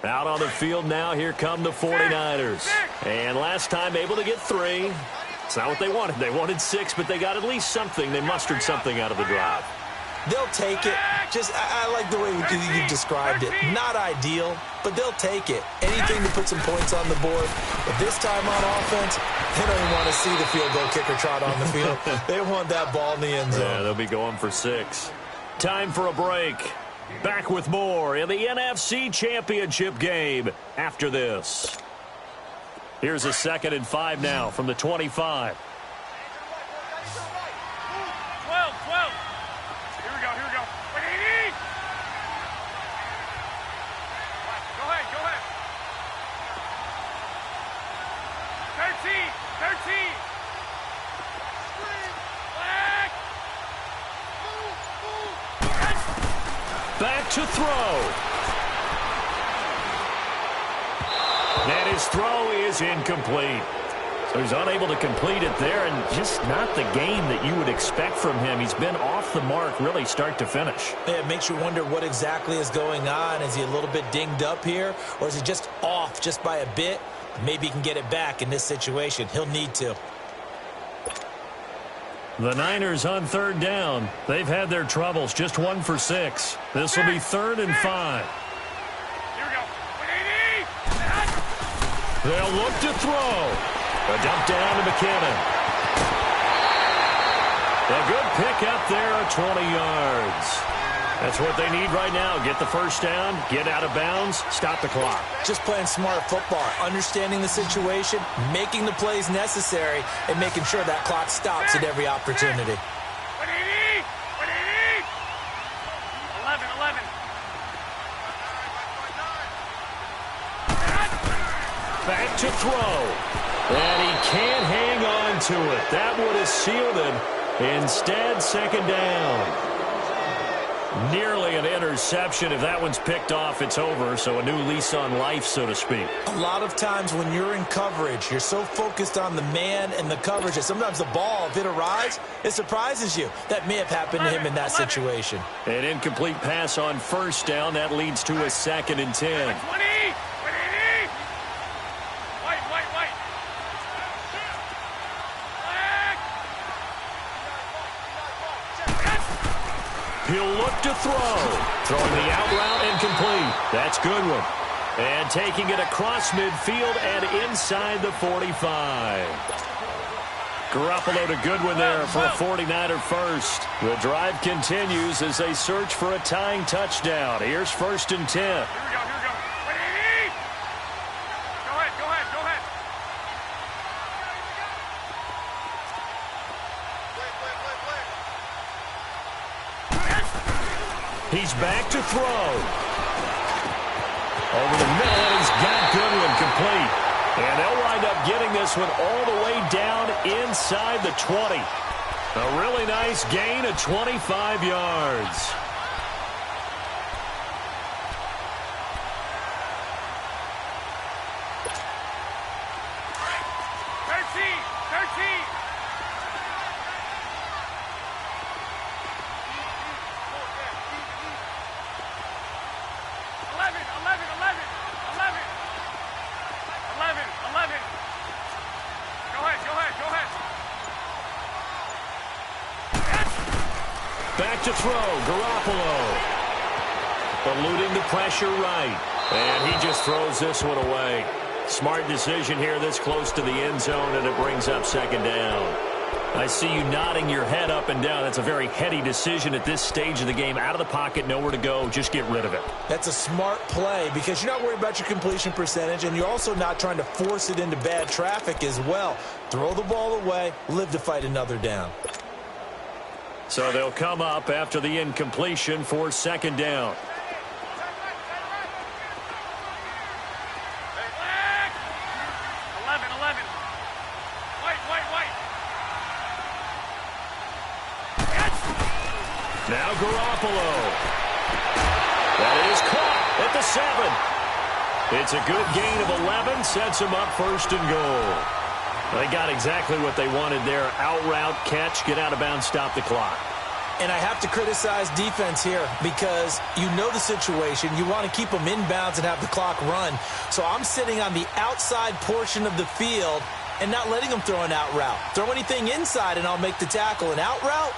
Out on the field now, here come the 49ers. And last time able to get 3. It's not what they wanted. They wanted 6, but they got at least something. They mustered something out of the drive. They'll take it. I like the way you described it. Not ideal, but they'll take it. Anything to put some points on the board. But this time on offense, they don't even want to see the field goal kicker trot on the field. They want that ball in the end zone. Yeah, they'll be going for 6. Time for a break. Back with more in the NFC Championship game after this. Here's a 2nd and 5 now from the 25. 12. Here we go. Wait. Go ahead. 13. Back to throw. And his throw is incomplete. So he's unable to complete it there, and just not the game that you would expect from him. He's been off the mark really start to finish. Yeah, it makes you wonder what exactly is going on. Is he a little bit dinged up here, or is he just off just by a bit? Maybe he can get it back in this situation. He'll need to. The Niners on 3rd down. They've had their troubles, just 1 for 6. This will be 3rd and 5. Here we go. They'll look to throw. A dump down to McKinnon. A good pick up there at 20 yards. That's what they need right now. Get the first down, get out of bounds, stop the clock. Just playing smart football, understanding the situation, making the plays necessary, and making sure that clock stops at every opportunity. 11. Back to throw. And he can't hang on to it. That would have sealed it. Instead, 2nd down. Nearly an interception. If that one's picked off, it's over. So a new lease on life, so to speak. A lot of times when you're in coverage, you're so focused on the man and the coverage that sometimes the ball, if it arrives, it surprises you. That may have happened to him in that situation. An incomplete pass on 1st down. That leads to a 2nd and 10. 20. He'll look to throw. Throwing the out route incomplete. That's good one. And taking it across midfield and inside the 45. Garoppolo to Goodwin there for a 49er first. The drive continues as they search for a tying touchdown. Here's 1st and 10. Here we go. Go ahead. He's back to throw. Over the middle, and he's got Goodwin complete. And they'll wind up getting this one all the way down inside the 20. A really nice gain of 25 yards. Back to throw, Garoppolo. Eluding the pressure right. And he just throws this one away. Smart decision here this close to the end zone, and it brings up second down. I see you nodding your head up and down. That's a very heady decision at this stage of the game. Out of the pocket, nowhere to go. Just get rid of it. That's a smart play because you're not worried about your completion percentage, and you're also not trying to force it into bad traffic as well. Throw the ball away, live to fight another down. So they'll come up after the incompletion for second down. Now Garoppolo. That is caught at the 7. It's a good gain of 11. Sets him up first and goal. They got exactly what they wanted there. Out route, catch, get out of bounds, stop the clock. And I have to criticize defense here because you know the situation. You want to keep them inbounds and have the clock run. So I'm sitting on the outside portion of the field and not letting them throw an out route. Throw anything inside and I'll make the tackle. An out route?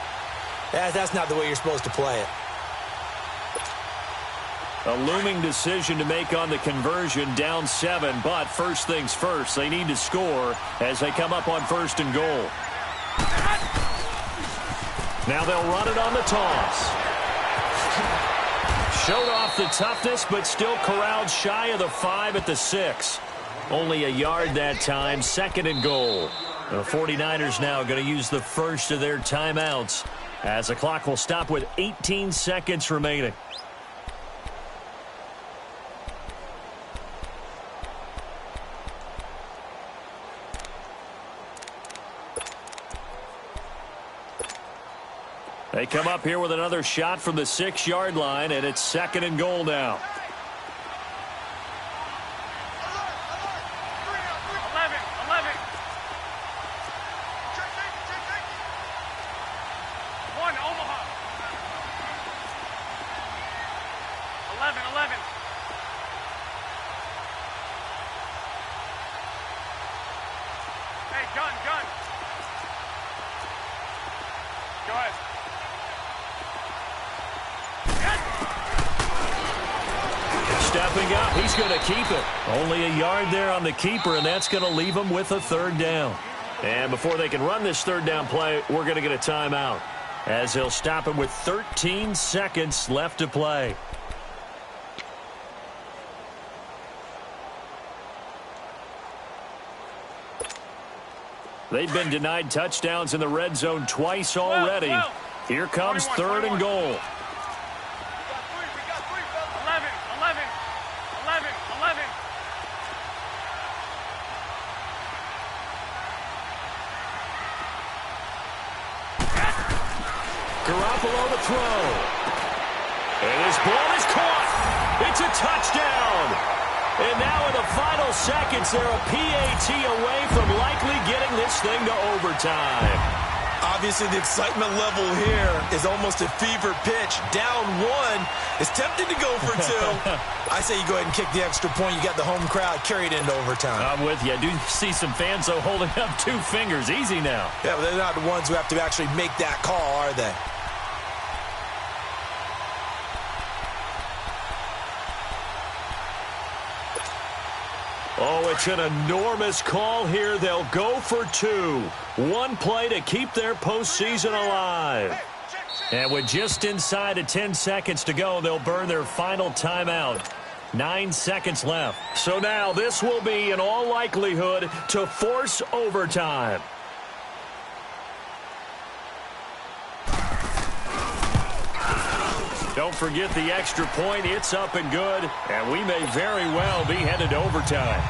That's not the way you're supposed to play it. A looming decision to make on the conversion, down 7. But first things first, they need to score as they come up on first and goal. Now they'll run it on the toss. Showed off the toughness, but still corralled shy of the 5 at the 6. Only a yard that time, second and goal. The 49ers now going to use the first of their timeouts as the clock will stop with 18 seconds remaining. They come up here with another shot from the 6-yard line, and it's second and goal now. Stepping up, he's going to keep it. Only a yard there on the keeper, and that's going to leave him with a third down. And before they can run this third down play, we're going to get a timeout, as he'll stop him with 13 seconds left to play. They've been denied touchdowns in the red zone twice already. Here comes third and goal. Garoppolo to throw. And his ball is caught. It's a touchdown. And now in the final seconds, they're a PAT away from likely getting this thing to overtime. Obviously, the excitement level here is almost a fever pitch. Down 1 is tempted to go for 2. I say you go ahead and kick the extra point. You got the home crowd carried into overtime. I'm with you. I do see some fans, though, holding up 2 fingers. Easy now. Yeah, but they're not the ones who have to actually make that call, are they? Oh, it's an enormous call here. They'll go for 2. One play to keep their postseason alive. And with just inside of 10 seconds to go, they'll burn their final timeout. 9 seconds left. So now this will be, in all likelihood, to force overtime. Don't forget the extra point. It's up and good, and we may very well be headed to overtime.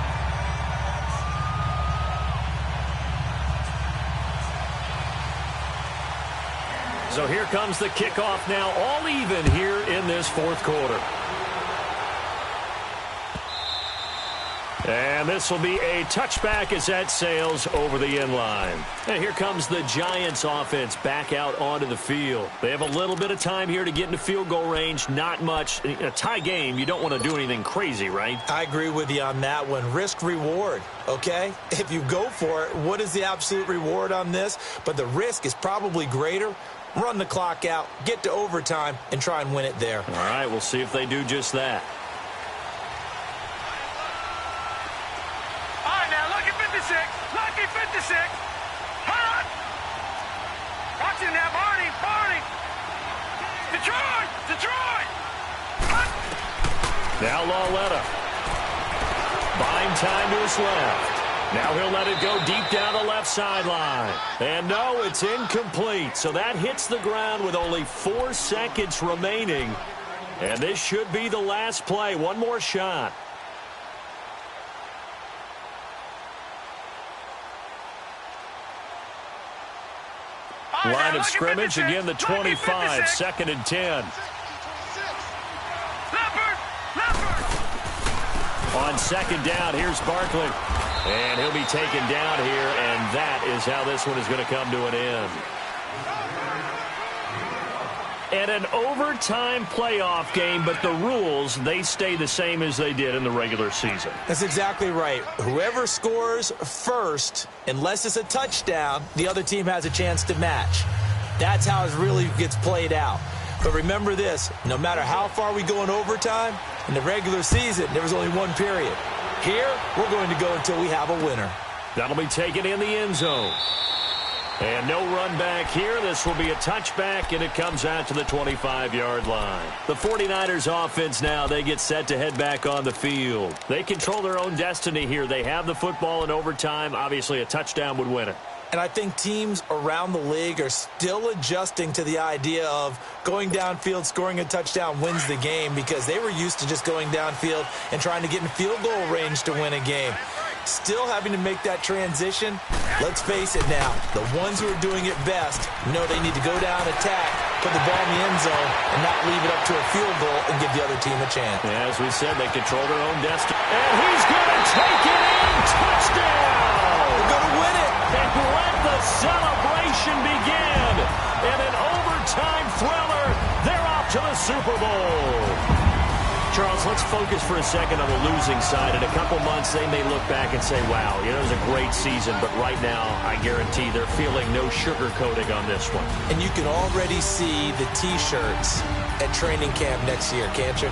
So here comes the kickoff now, all even here in this fourth quarter. And this will be a touchback as that sails over the end line. And here comes the Giants offense back out onto the field. They have a little bit of time here to get into field goal range. Not much. In a tie game, you don't want to do anything crazy, right? I agree with you on that one. Risk reward, okay? If you go for it, what is the absolute reward on this? But the risk is probably greater. Run the clock out, get to overtime, and try and win it there. All right, we'll see if they do just that. All right, now, lucky 56. Lucky 56. Hot. Watch it now, Barney. Barney. Detroit. Detroit. Hot. Now Lauletta. Buying time to his left. Now he'll let it go deep down the left sideline. And no, it's incomplete. So that hits the ground with only 4 seconds remaining. And this should be the last play. One more shot. Line of scrimmage, again the 25, 2nd and 10. On 2nd down, here's Barkley. And he'll be taken down here, and that is how this one is going to come to an end. And an overtime playoff game, but the rules, they stay the same as they did in the regular season. That's exactly right. Whoever scores first, unless it's a touchdown, the other team has a chance to match. That's how it really gets played out. But remember this, no matter how far we go in overtime, in the regular season, there was only one period. Here, we're going to go until we have a winner. That'll be taken in the end zone. And no run back here. This will be a touchback, and it comes out to the 25-yard line. The 49ers offense now, they get set to head back on the field. They control their own destiny here. They have the football in overtime. Obviously, a touchdown would win it. And I think teams around the league are still adjusting to the idea of going downfield, scoring a touchdown wins the game, because they were used to just going downfield and trying to get in field goal range to win a game. Still having to make that transition. Let's face it now, the ones who are doing it best know they need to go down, attack, put the ball in the end zone, and not leave it up to a field goal and give the other team a chance. Yeah, as we said, they control their own destiny. And he's going to take it in. Touchdown! They're going to win it. And let the celebration begin. And an overtime thriller. They're off to the Super Bowl. Charles, let's focus for a second on the losing side. In a couple months, they may look back and say, wow, it was a great season. But right now, I guarantee they're feeling no sugarcoating on this one. And you can already see the T-shirts at training camp next year, can't you?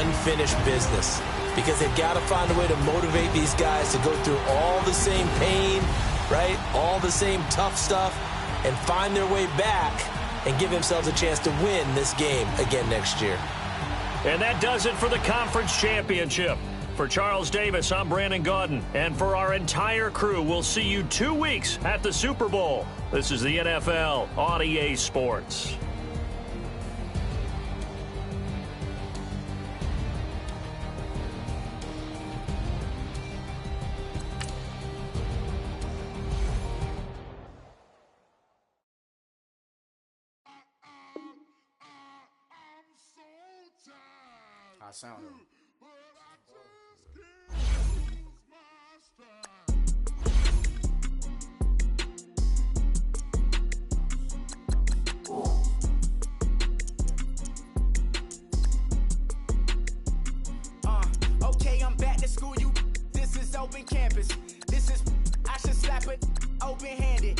Unfinished business. Because they've got to find a way to motivate these guys to go through all the same pain, right? All the same tough stuff, and find their way back and give themselves a chance to win this game again next year. And that does it for the conference championship. For Charles Davis, I'm Brandon Gaudin. And for our entire crew, we'll see you 2 weeks at the Super Bowl. This is the NFL on EA Sports. I sound it. Okay, I'm back to school. This is open campus. This is, I should slap it open-handed.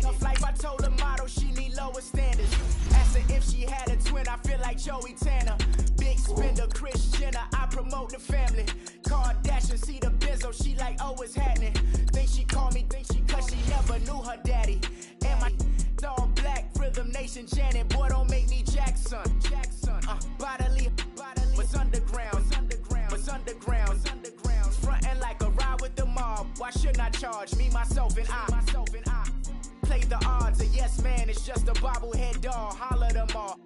Tough life, I told her motto, she need lower standards. Asked her if she had a twin, I feel like Joey Tanner. Big spender, Kris Jenner, I promote the family. Kardashian, see the Benzo, she like, oh, what's happening? Think she called me, cause she never knew her daddy. And my all black, Rhythm Nation, Janet, boy, don't make me Jackson. Bodily, what's underground? What's underground? Frontin' like a ride with the mob. Why shouldn't I charge me, myself, and I? Play the odds, a yes man, it's just a bobblehead doll. Holler them all.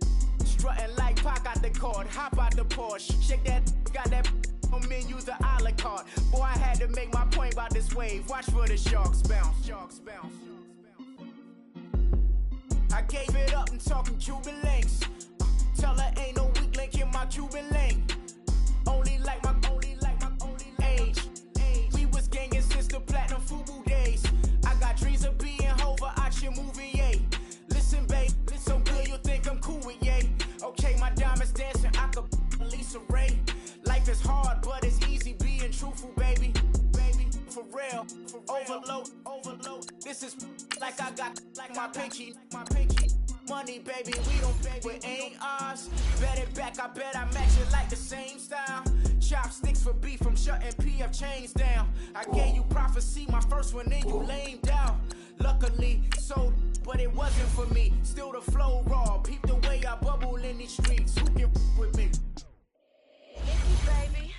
strutting like Pac out the court, hop out the Porsche, shake that, got that on menus, a la carte. Boy, I had to make my point about this wave. Watch for the sharks bounce. Sharks bounce. I gave it up and talking Cuban links. Tell her ain't no weak link in my Cuban link. Only like my age. We was gangin' since the platinum FUBU days. I got dreams of being Hova out your movie, yay. Listen, babe, so good you'll think I'm cool with yay. Okay, my diamonds dancing, I could Lisa Ray. Life is hard, but it's easy being truthful, baby. For real, overload. This is like I got like my pinky. Money, baby, we don't beg, but ain't ours. Bet it back, I bet I match it like the same style. Chopsticks for beef, I'm shutting PF chains down. I gave you prophecy, my first one, then you lamed out. Luckily, so, but it wasn't for me. Still the flow raw, peep the way I bubble in these streets. Who can with me? Baby.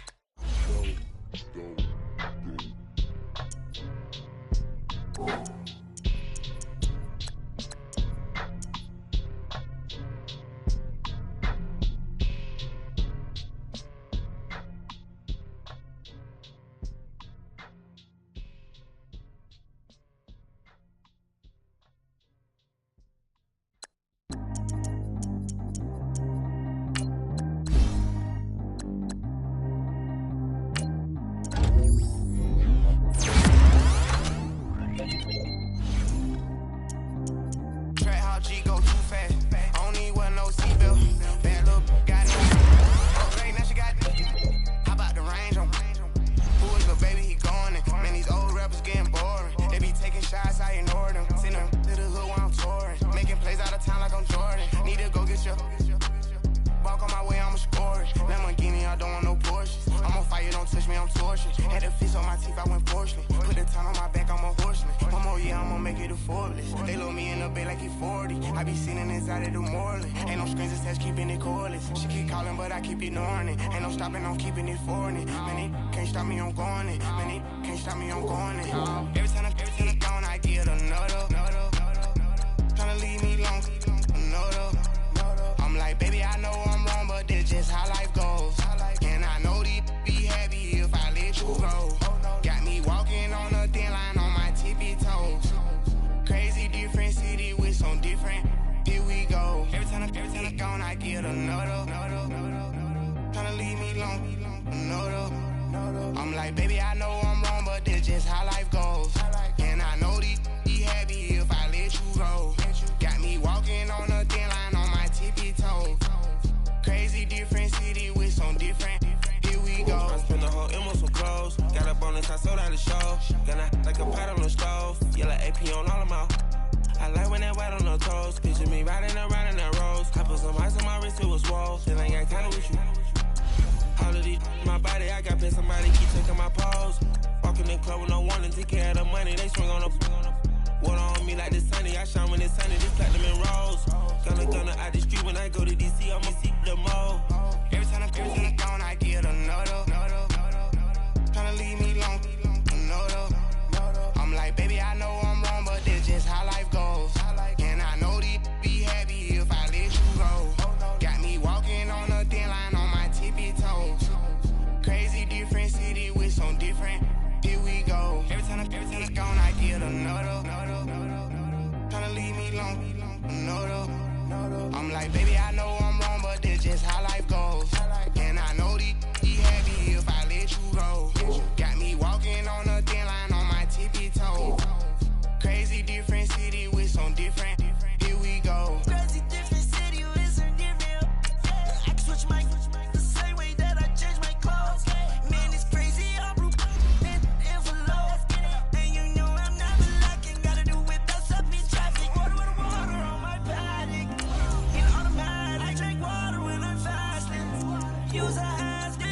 Use her hands.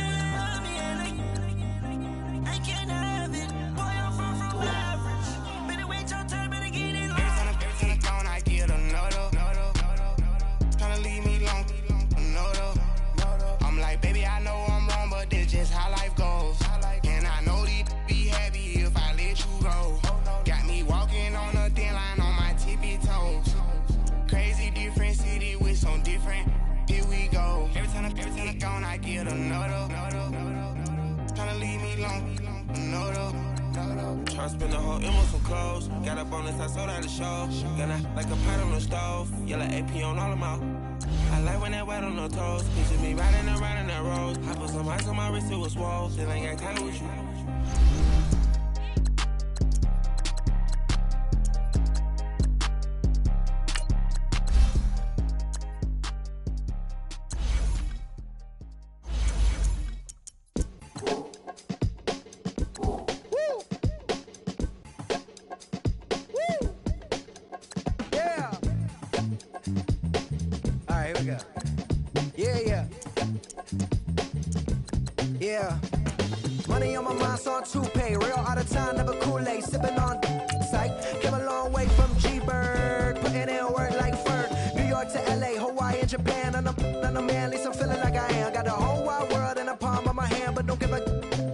I spent the whole M on some clothes. Got a bonus, I sold out the show. Gonna like a pot on the stove. Yellow AP on all of my. I like when that wet on the toes. Picture me riding around in that rose. I put some ice on my wrist, it was swole. Still ain't got time with you. Yeah. Money on my mind, so on toupee. Real out of time, never Kool-Aid. Sipping on sight. Came a long way from G-Bird. Putting in work like Ferg. New York to LA, Hawaii and Japan. I'm a man, at least I'm feeling like I am. Got the whole wide world in the palm of my hand. But don't give a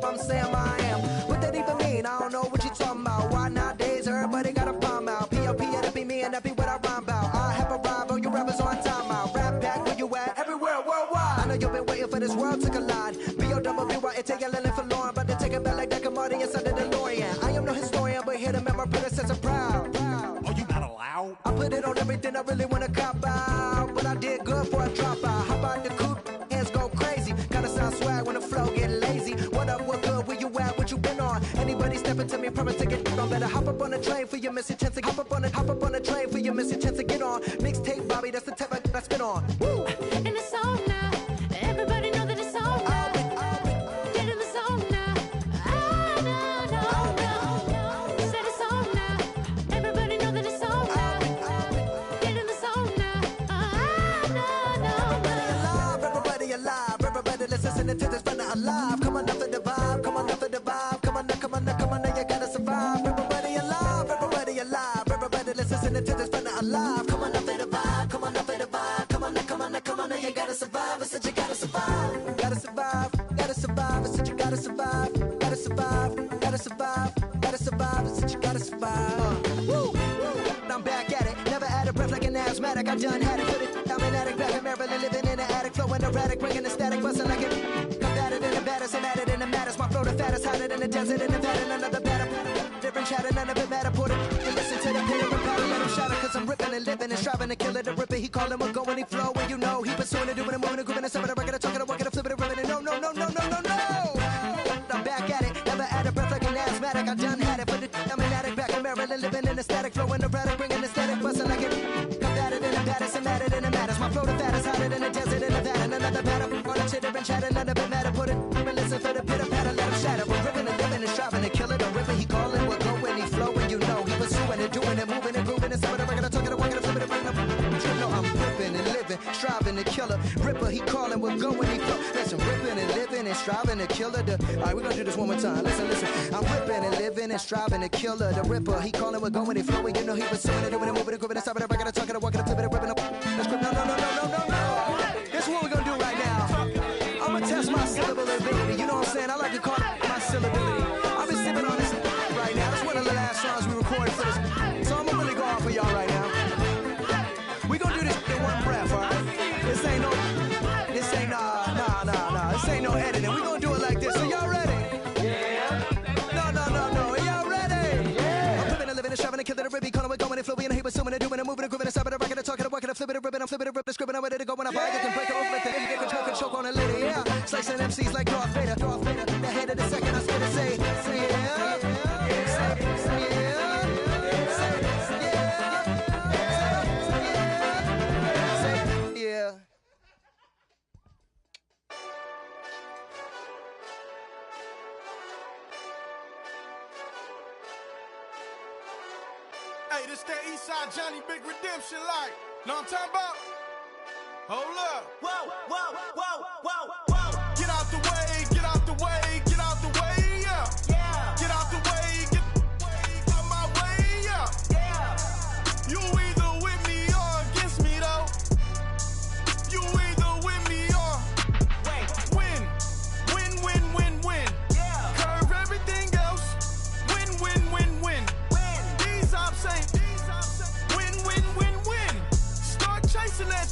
I'm saying I am. What that even mean? I don't know what you talking about. Why nowadays everybody got a palm out? P.O.P. that'd be me and that be what I rhyme about. I have arrived, all you rappers on time out. Rap back where you at, everywhere worldwide. I know you've been waiting for this world to collide. B.O.W.Y. take a linen for Lauren, but to take it back like that commodity inside the DeLorean. I am no historian, but here to make my predecessor proud. Oh, you not allowed? I put it on everything I really wanna cop out, but I did good for a drop out. How about the coupe? Hands go crazy. Kinda sound swag when the flow get lazy. What up, what good, where you at, what you been on? Anybody stepping to me, promise to get on. Better hop up on the train for your missing chance to hop up on the train for your missing chance to get on. Mixtape, Bobby, that's the type I spin on. Woo! And it's on now. Everybody know that it's on now. Get in the zone now. No. Said it's on now. Everybody know that it's on now. Get in the zone now. No. Everybody alive. Everybody let's listen to this fun alive. Come on up for the vibe. Come on up for the vibe. Come on now, you gotta survive. Everybody alive. Everybody let's listen to this fun alive. Come on up for the vibe. Come on up for the vibe. Come on now, you gotta survive. I said you gotta survive. Gotta survive. I said you gotta survive. Gotta survive. I said you gotta survive. Woo. I'm back at it. Never out of breath like an asthmatic. I done had it. Put it. I'm an addict back in Maryland, living in the attic, flowing erratic, bringing the static, busting like it. Combated in the baddest, I'm at it in the maddest. My flow the fattest, hotter than the desert in Nevada. None of the better. Different chatter, none of it matter. Put it. And listen to the pitter and patter, let him shatter. Cause I'm ripping and living and striving to kill it. The ripper, he callin' what go when he flow. And you know he pursuing it, doing it, moving it, grooving it, some of the record, talking, walking, flipping it, ripping it. No. I'm back at it. Never out of breath like an asthmatic. I done had it. Put it. I'm an addict back in Maryland, living in the static, flowing erratic, bringing the static, busting like it. Combated in the baddest, I'm at it in the matters. My flow the fattest, hotter than the desert in Nevada. None of the batter. On the chitter and chatter, none of it matter. Put it. And listen for the pitter patter, let him shatter. We're ripping and living and striving to kill it. The ripper, he calling, we're going, he flowing. You know he pursuing it, doing it, moving and grooving. And some of the record, talking, walking, flipping it, bringing up. You know I'm ripping and living, striving to kill it. Ripper, he calling, we're going, he flow. Listen, ripping and living and striving to kill it. Alright, we're gonna do this one more time. Listen. I'm ripping and living and striving to kill it. The ripper, he calling, we're going, he flowing. You know he pursuing it, doing it, moving and grooving. And some of the record, talking, walking, flipping it, ripping up. No. This is what we're gonna do right now. I'm gonna test my syllable ability. You know what I'm saying? I like to call it my syllability. I've been sipping on this right now. This is one of the last songs we recorded for this. So I'm gonna really go off for y'all right now. We gonna do this in one breath, alright? This ain't no editing. We gonna do it like this. So y'all ready? Yeah. No. Y'all ready? Yeah. I'm flipping and living and striving to kill it. The ribby calling, we're going and flowing. And he was assuming and doing and moving and grooving and stopping and rocking and talking and walking and flipping and ripping. I'm flipping and ripping, scribbling. I'm ready to go when I buy it. Can break it open. They can choke and choke on a lady. Yeah. Slicing MCs like Darth Vader. The head of the second, I spit and say yeah. Hey, this that Eastside Johnny Big Redemption like. Know what I'm talking about? Hold up. Whoa. Get out the way, get out the way, get out the way, yeah. Get out the way, get out my way, yeah. You either with me or against me, though. You either with me or win. Yeah. Curve everything else. Win. These ops ain't win. Start chasing that.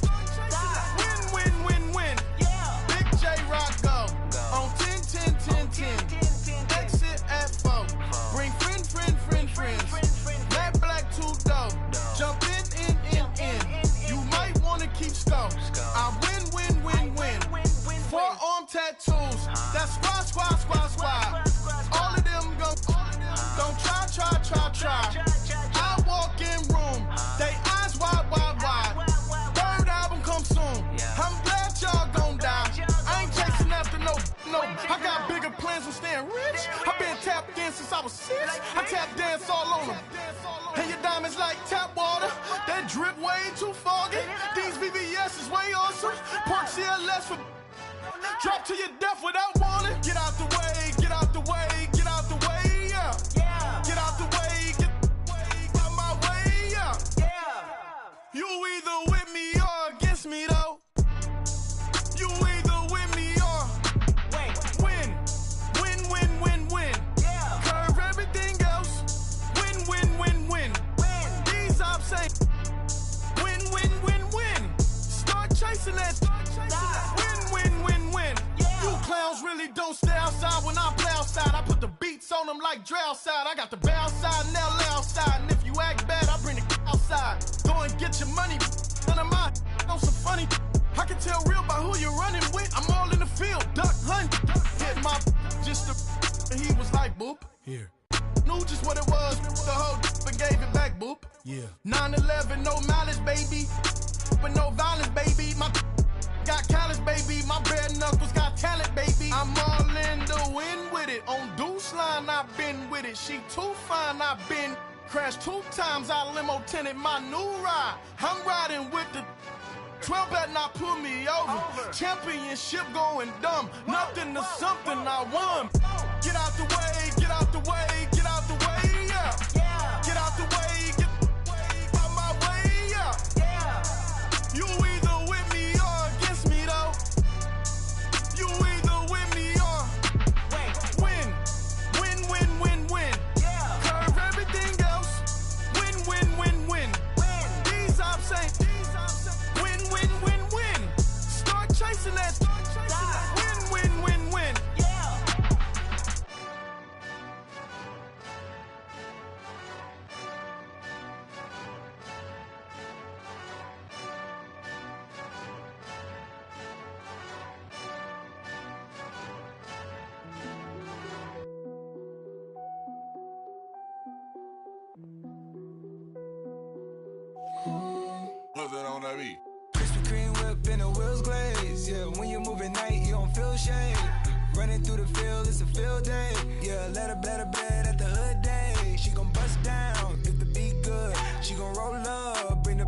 Win. Yeah. Big J That's squad. All of them don't try. I walk in room, they eyes wide. Third album come soon. I'm glad y'all gon' die. I ain't chasing after no. I got bigger plans than staying rich. I been tapped in since I was 6. I tap dance all on them. And your diamonds like tap water. That drip way too foggy. These VVS is way awesome. Park CLS for drop to your death without warning. Get out the way, yeah. Get out the way, get out my way, yeah. You either with me or against me, though. You either with me or win. Curve everything else. Win. These ops ain't win. Start chasing that. Win. You clowns really don't stay outside when I play outside. I put the beats on them like Dre outside. I got the bow side and LA outside. And if you act bad, I bring the outside. Go and get your money. None of my on some funny. I can tell real by who you're running with. I'm all in the field. Duck hunt. Hit my just the. And he was like, boop. Here. Knew just what it was. The whole and gave it back, boop. Yeah. 9/11, no malice, baby. But no violence, baby. My got callous, baby. My bare knuckles got talent, baby. I'm all in the wind with it. On Deuce line, I've been with it. She too fine, I've been crashed 2 times. I limo tinted my new ride. I'm riding with the 12 better not pull me over. Championship going dumb. Nothing to something I won. Get out the way, yeah. Get out the way, get out my way, yeah. You either with me or against me, though. You either with me or win. Curve everything else. Win. These ops ain't win. Start chasing that. Win. What's that on that beat? Krispy Kreme whip and the wheels glaze. Yeah, when you move at night, you don't feel shade. Running through the field, it's a field day. Yeah, let her bed at the hood day. She gon' bust down if the beat good. She gon' roll up, bring the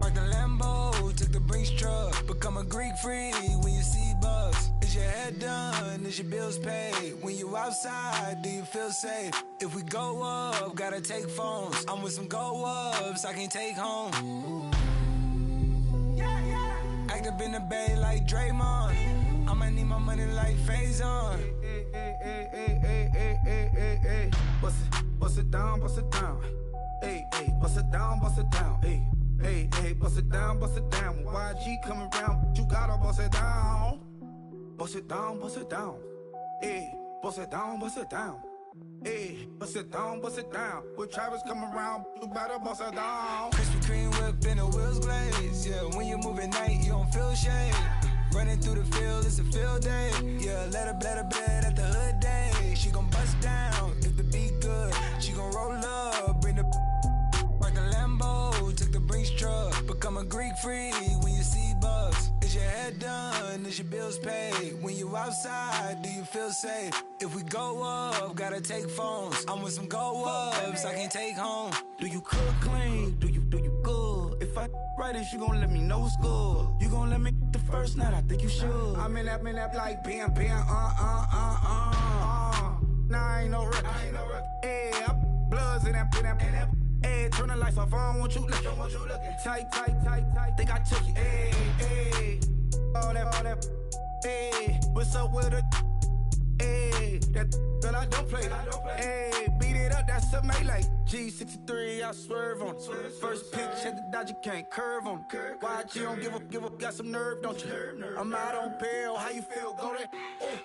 park the Lambo, took the Brinks truck. Become a Greek freak when you see bugs. Is your head done? Is your bills paid? When you outside, do you feel safe? If we go up, gotta take phones. I'm with some go ups, I can take home. Act up in the bay like Draymond. I'ma need my money like Faison. Hey. Bust it down. Hey, bust it down. Hey, bust it down. When YG come around, you gotta bust it down. Bust it down. Hey, bust it down. Hey, bust it down. When Travis come around, you better bust it down. Krispy Kreme whip and the wheels glaze. Yeah, when you move at night, you don't feel shade. Running through the field, it's a field day. Yeah, let her bed at the hood day. She gon' bust down if the beat good. She gon' roll up, bring the park the Lambo, took the Brinks truck. Become a Greek freak when you see bugs. Is your head done? Is your bills paid? When you outside, do you feel safe? If we go up, gotta take phones. I'm with some go ups, I can take home. Do you cook clean? Do you good? If I right it, you gon' let me know it's good. You gon' let me the first night, I think you should. I'm in that like bam. Nah, I ain't no rookie. Hey, bloods in that. Hey, turn the lights off, I don't want you looking. Tight. Think I took you. Hey, all that. Hey, what's up with her? Hey, that girl I don't play. Hey, beat it up, that's a melee. G63, I swerve on it. First pitch at the Dodger, can't curve on it. YG don't give up, got some nerve, don't you? I'm out on bail, how you feel? Go there.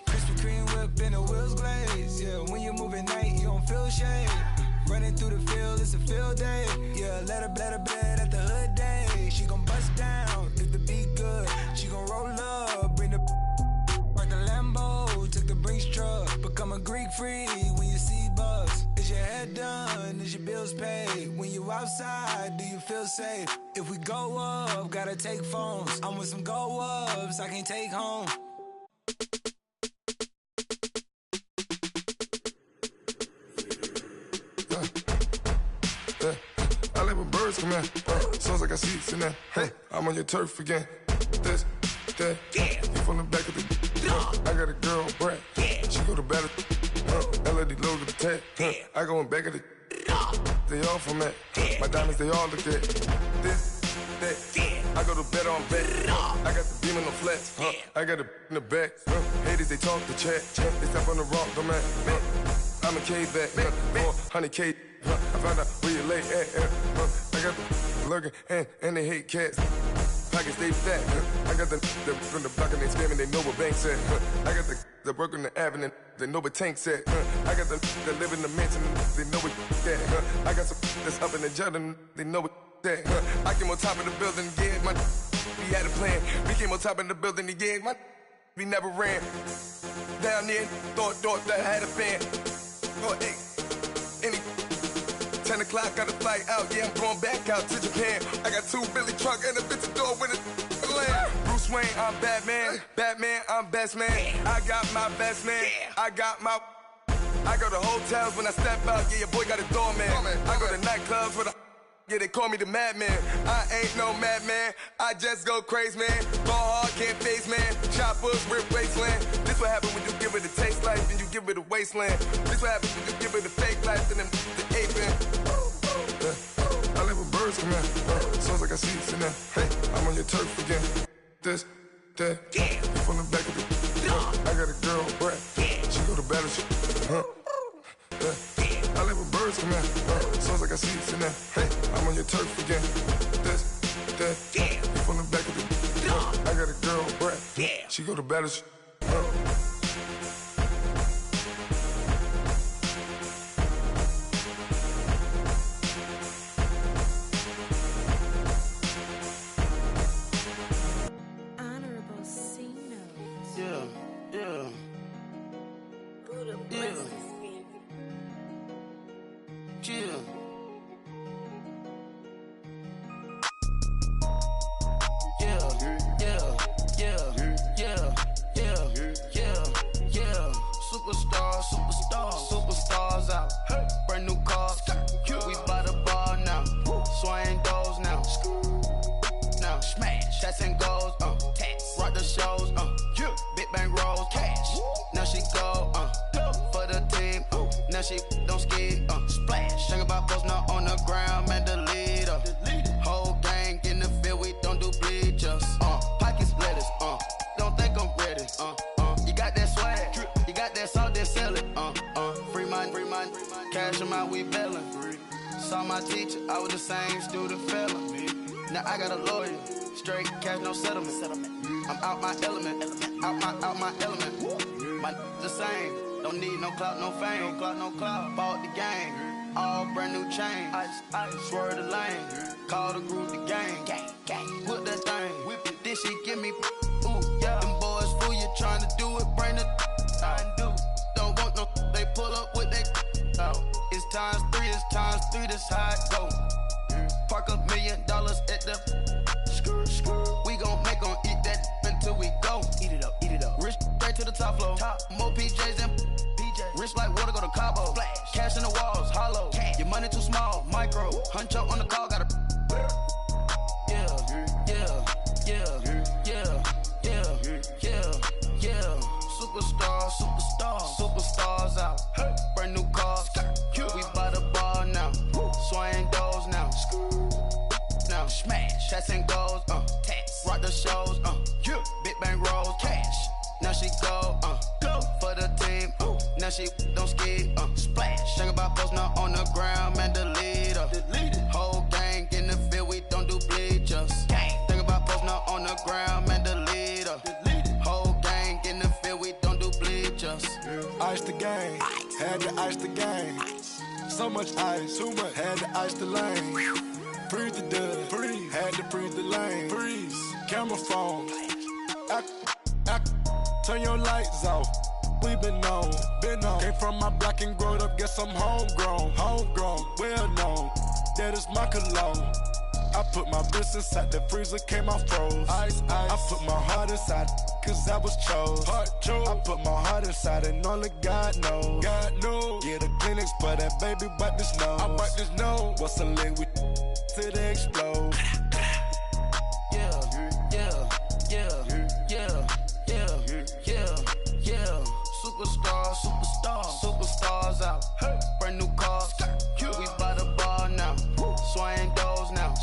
Krispy Kreme whip and the wheels glaze. Yeah, when you move at night, you don't feel shade. Running through the field, it's a field day. Yeah, let her bed at the hood day. She gon' bust down if the beat good. She gon' roll up, bring the park the Lambo, bills paid. When you outside, do you feel safe? If we go up, gotta take phones. I'm with some go ups, I can't take home. I like when birds come in. Sounds like I see seats in there. Hey, I'm on your turf again. This, that, you from the back of the. I got a girl, Brad. She go to battle. LED logo the tag. I go in back of the. They all from that. My diamonds, they all look at. This, that. I go to bed on bed. I got the beam in the flats. I got the in the back. Haters, they talk the chat. They step on the rock, the man. I'm a K-back. 400K. I found out where you lay at. I got the lurking and they hate cats. Pockets they fat. I got the from the block and they scamming. They know what banks at. I got the work on the avenue. They know what tanks at. I got the live in the mansion. They know what that. I got some that's up in the Jordan. They know what that. I came on top of the building again. We had a plan. We came on top of the building again. We never ran. Down there, thought that I had a fan. Oh, hey, any 10 o'clock, got a flight out. Yeah, I'm going back out to Japan. I got 2 Billy truck and a bitch door with a land. Bruce Wayne, I'm Batman. Batman, I'm best man. I got my best man. I got my. I go to hotels when I step out. Yeah, your boy got a doorman. I go to nightclubs with a. Yeah, they call me the madman. I ain't no madman. I just go crazy, man. Ball hard, can't face, man. Choppers, rip wasteland. This what happen when you give it a taste life and you give it a wasteland. This what happens when you give it a fake life and then the aping. I live with birds come in. Sounds like I see seats in there. Hey, I'm on your turf again. This, that, you from the back of the. I got a girl, Brad. She go to battle. I live with birds come in. Sounds like I see seats in there. Hey, I'm on your turf again. This, that, you from the back of the. I got a girl, Brad. She go to battle. Superstars out. Brand new cars. We by the bar now. Swaying doors now. Now smash. Tats and goals. Rock the shows. Big bang rolls. Cash. Now she go. For the team. Now she don't ski. Splash. Think about posting up on the ground. Man, the leader. Whole gang in the field. We don't do bleachers. Pockets lettuce. Don't think I'm ready. You got that swag. You got that salt, then sell it. Free mind. Cash them out, we bailin'. Saw my teacher, I was the same student fella. Now I got a lawyer, straight cash, no settlement. I'm out my element, out my element. My the same, don't need no clout, no fame. No clout. Bought the game, all brand new chain. I swerve the lane, call the group the gang. Whip that thing, whip it. Then she give me, ooh yeah. Them boys fool you trying to do it, bring the. Don't want no, they pull up with that. It's times 3, that's how it go. Park $1 million at the. We gon' make 'em eat that until we go. Eat it up. Rich straight to the top floor. More PJs than PJs. Rich like water, go to Cabo. Flash. Cash in the walls, hollow. Your money too small, micro. Hunch up on the call, gotta. Superstars out. Brand new cars. We by the bar now. Swaying doors now. Now smash. Tats and goals. Rock the shows. Big bang rolls. Cash. Now she go. For the team. Now she don't ski. Splash. Think about posting up on the ground. Man, the leader. Whole gang in the field. We don't do bleachers. Think about posting up on the ground. Man, the leader. Whole gang in the field. We don't do bleachers. Ice the game, had to ice the game. So much ice, too much, had to ice the lane. Freeze the dub, had to freeze the lane. Freeze, camera phone. Turn your lights off. we been on. Came from my block and growed up, guess I'm homegrown. Well known, that is my cologne. I put my wrist inside the freezer, came out froze. Ice. I put my heart inside, cause I was chose. I put my heart inside and only God knows. Yeah, the clinics, but that baby wipe this nose. I wipe this nose. What's a lick with till they explode? Superstars out. Brand new cars. We by the bar now. Swaying doors now.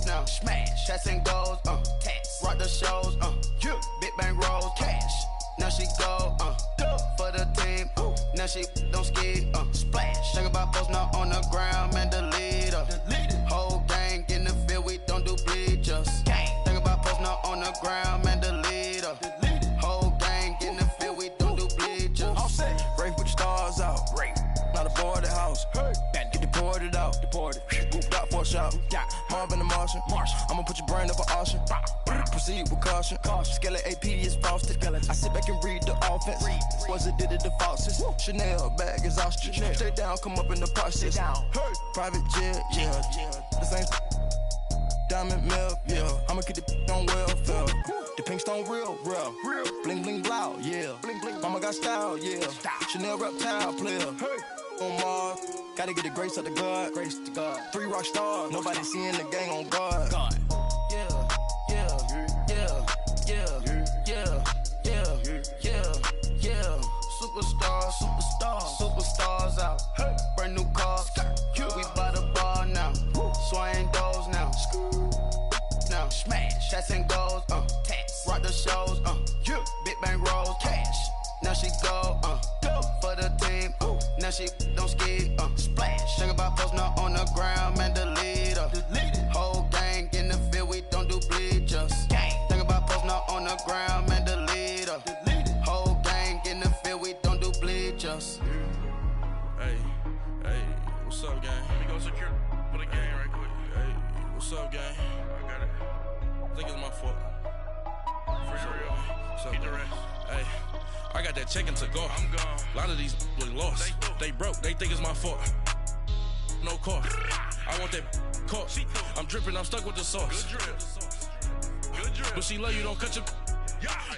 Now smash. Shots and goals. Tax. Rock the shows. Big bang rolls. Cash. Now she go. For the team. Now she don't ski. Splash. Think about post now on the ground. Man, the leader. Whole gang in the field. We don't do bleachers. Think about post now on the ground. Man, the leader. Whole gang in the field. We don't do bleachers. All set. Rain put the stars out. Rain. Not a boarded house. Get deported out. Booped out for a shot. Marvin the Martian. I'ma put your brain up for auction. Proceed with caution. Skeleton AP is frosted. I sit back and read the offense. Was it did it the faucets? Chanel bag is ostrich. Stay down, come up in the process. Private jet, yeah. The same diamond milk, yeah. I'ma keep the on welfare. The pink stone real. Bling bling blow, yeah. Mama got style, yeah. Chanel reptile player. On Mars, gotta get the grace of the God. 3 rock stars, nobody seeing the gang on guard. Superstars out. Brand new cars. We by the bar now. Swaying doors now. Now smash. Shots and goals. Tax. Rock the shows. Big bang rolls. Cash. Now she go. For the team. Now she don't ski. Splash. Think about post now on the ground. Man, the leader. Whole gang in the field. We don't do bleachers. Think about post now on the ground. Man, the leader. Whole gang in the field. We don't do bleachers. Hey, what's up, gang? Let me go secure for the game right quick. Hey, what's up, gang? I got it. I think it's my fault. For real. What's up, keep the rest. Hey, I got that check-in to go. I'm gone. A lot of these look lost. They broke. They think it's my fault. No car. I want that caught. I'm dripping. I'm stuck with the sauce. Good drip. But she love you. Don't cut your.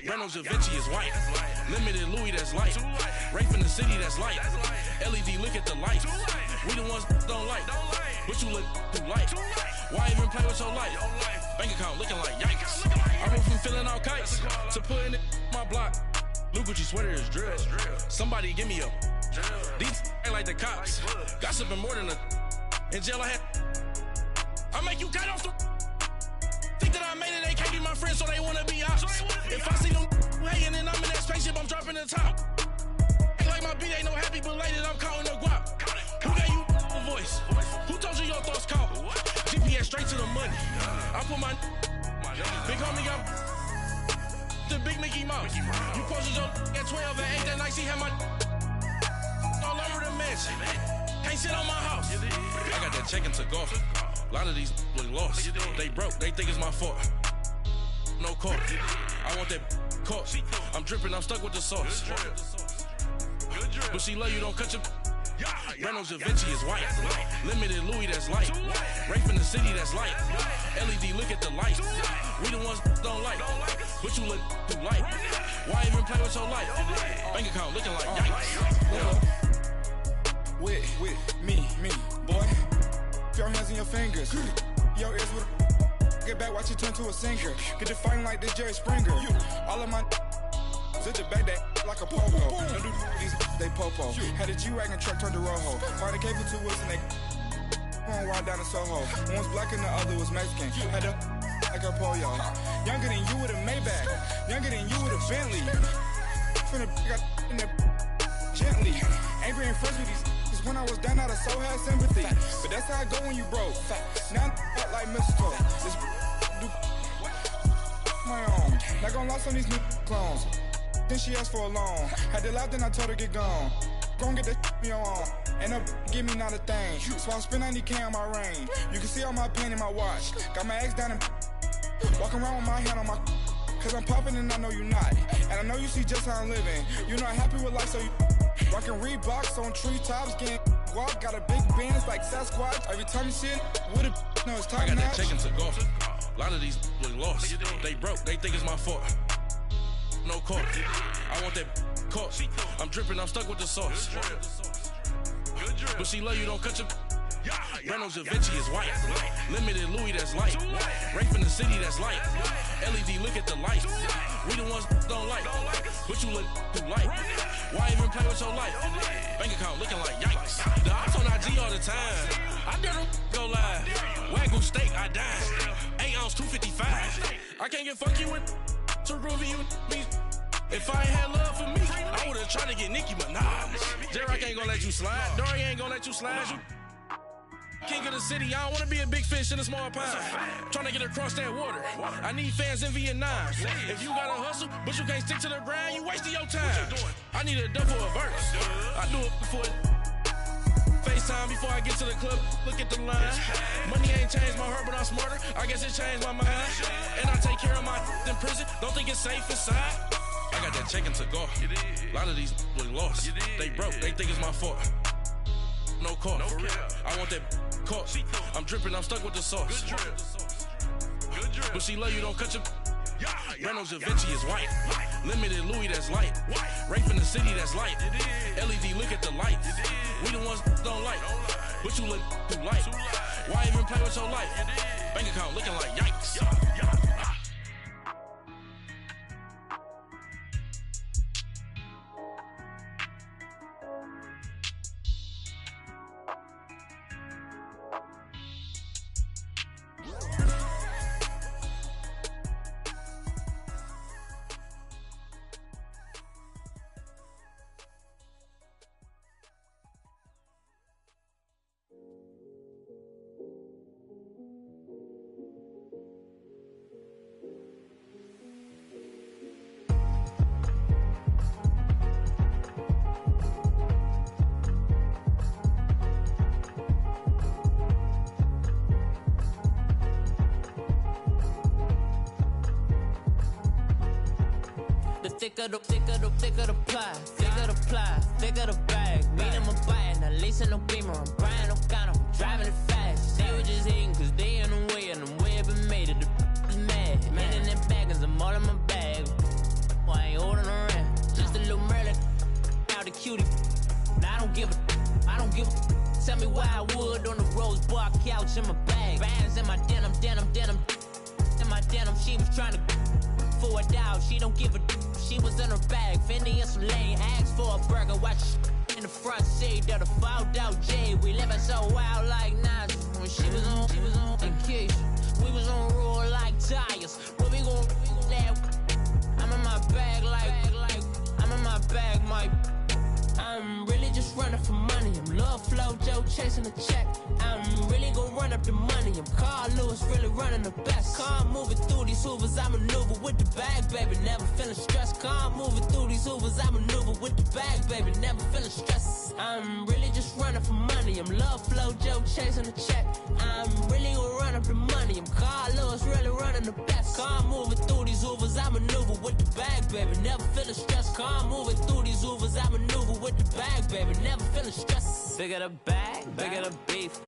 Reynolds Da Vinci is white. Limited Louis, that's light. Rafe in the city, that's light. LED, look at the light. We the ones don't like. But you look too light. Why even play with your life? Bank account looking like yikes. I went from filling out kites to putting it in my block. Blue Gucci sweater is drill. Somebody give me a. These ain't like the cops. Gossiping more than a. In jail I had. I make you cut off the. Think that I made it, they can't be my friends, so they wanna be ops. If I see them hating and I'm in that spaceship, I'm dropping the top. Ain't like my beat ain't no happy belated, I'm counting the guap. Who gave you a voice? Who told you your thoughts count? GPS straight to the money. I put my big homie got the big Mickey Mouse. You posted your at 12 and 8 that night, she had my all over the mansion. Can't sit on my house. I got that check-in to go. A lot of these look lost. They broke, they think it's my fault. No car. I want that caught. I'm dripping, I'm stuck with the sauce. But she love you, don't cut your. Reynolds Da Vinci is white. Limited Louis, that's light. Rafe in the city, that's light. LED, look at the light. We the ones don't like. But you look too light. Why even play with your life? Bank account looking like yikes. With me, boy. Your hands in your fingers. Your ears with get back, watch you turn to a singer. Get it fighting like this Jerry Springer. All of my sit the back that like a pogo. Don't do these, they popo. Had a G-Wagon truck turned to Rojo. Find a cable 2 wheels and they going wild down in Soho. One was black and the other was Mexican. Had a like a pollo. Younger than you with a Maybach. Younger than you with a Bentley. Finna got in there gently. Angry and friends with these. When I was down, I so had sympathy. But that's how I go when you broke. Now I'm like mistletoe. This do my own. Not gonna lie on these new clones. Then she asked for a loan. Had to laugh, then I told her get gone. Gon' get that me on. And up, give me not a thing. So I spend 90K on my range. You can see all my pain in my watch. Got my ex down and walking around with my hand on my. cause I'm popping and I know you not. And I know you see just how I'm living. You're not happy with life, so you rockin' Reeboks on treetops, getting walk. Got a big bands like Sasquatch. Every time you see it, with a no, it's time. I got that match. chicken to golf. A lot of these look lost. They broke, they think it's my fault. No court. I want that court. I'm dripping, I'm stuck with the sauce. But she love you, don't cut your. Reynolds Da Vinci is white. Limited Louis, that's light. Rape in the city, that's light. LED, look at the light. We the ones don't like. But you look too light. Why even play with your life? Bank account looking like yikes. The ops on IG all the time. I dare them go live. Wagyu steak, I dine. 8 ounce, 255. I can't get funky with to groovy you me. If I ain't had love for me, I would've tried to get Nicki Minaj. J-Rock ain't gonna let you slide. Dory ain't gonna let you slide. You king of the city, I don't wanna be a big fish in a small pond. Trying to get across that water. I need fans in Vietnam. If you gotta hustle, but you can't stick to the grind, you wasting your time. I need a double a verse. I do it before FaceTime before I get to the club. Look at the line. Money ain't changed my heart, but I'm smarter. I guess it changed my mind. And I take care of my in prison. Don't think it's safe inside. I got that chicken to go. A lot of these look lost. They broke, they think it's my fault. No court. I want that court. I'm dripping, I'm stuck with the sauce. But she love you, don't cut your. Reynolds Da Vinci is white. Limited Louis, that's light. Rape in the city, that's light. LED, look at the light. We the ones don't like. But you look too light. Why even play with your life? Bank account looking like yikes. Thicker the pie, thicker the bag. Meet him a bite, not leasing no beamer. I'm Brian O'Connor, I'm driving it fast. They were just hating cause they in the way, and the way I've been made it. The is mad. Man in them baggers, I'm all in my bag. Well, I ain't holding around. Just a little Merlin, out the cutie. Now I don't give a. Tell me why I would on the rose bar couch in my bag. Bands in my denim. In my denim, she was trying to for a $1. She don't give a. She was in her bag, Fendi and some lane. Asked for a burger, watch in the front seat of the fouled out J. We living so wild like Nas. When she was on vacation, we was on roll like tires. Where we gon' laugh? I'm in my bag like I'm in my bag, Mike. I'm really just running for money. I'm Love Flow Joe chasing the check. I'm really gon' run up the money. I'm Carl Lewis, really running the best. Car moving through these hoovers, I maneuver with the bag, baby. Never feeling stressed. Car moving through these hoovers, I maneuver with the bag, baby. Never feeling stressed. I'm really just running for money. I'm Love Flow Joe chasing the check. I'm really gon' run up the money. I'm Carl Lewis, really running the best. Car moving through these hoovers, I maneuver with the bag, baby. Never feeling stressed. Car moving through these hoovers, I maneuver with the bag, baby. Never feeling stressed. Bigger the bag, bigger the beef.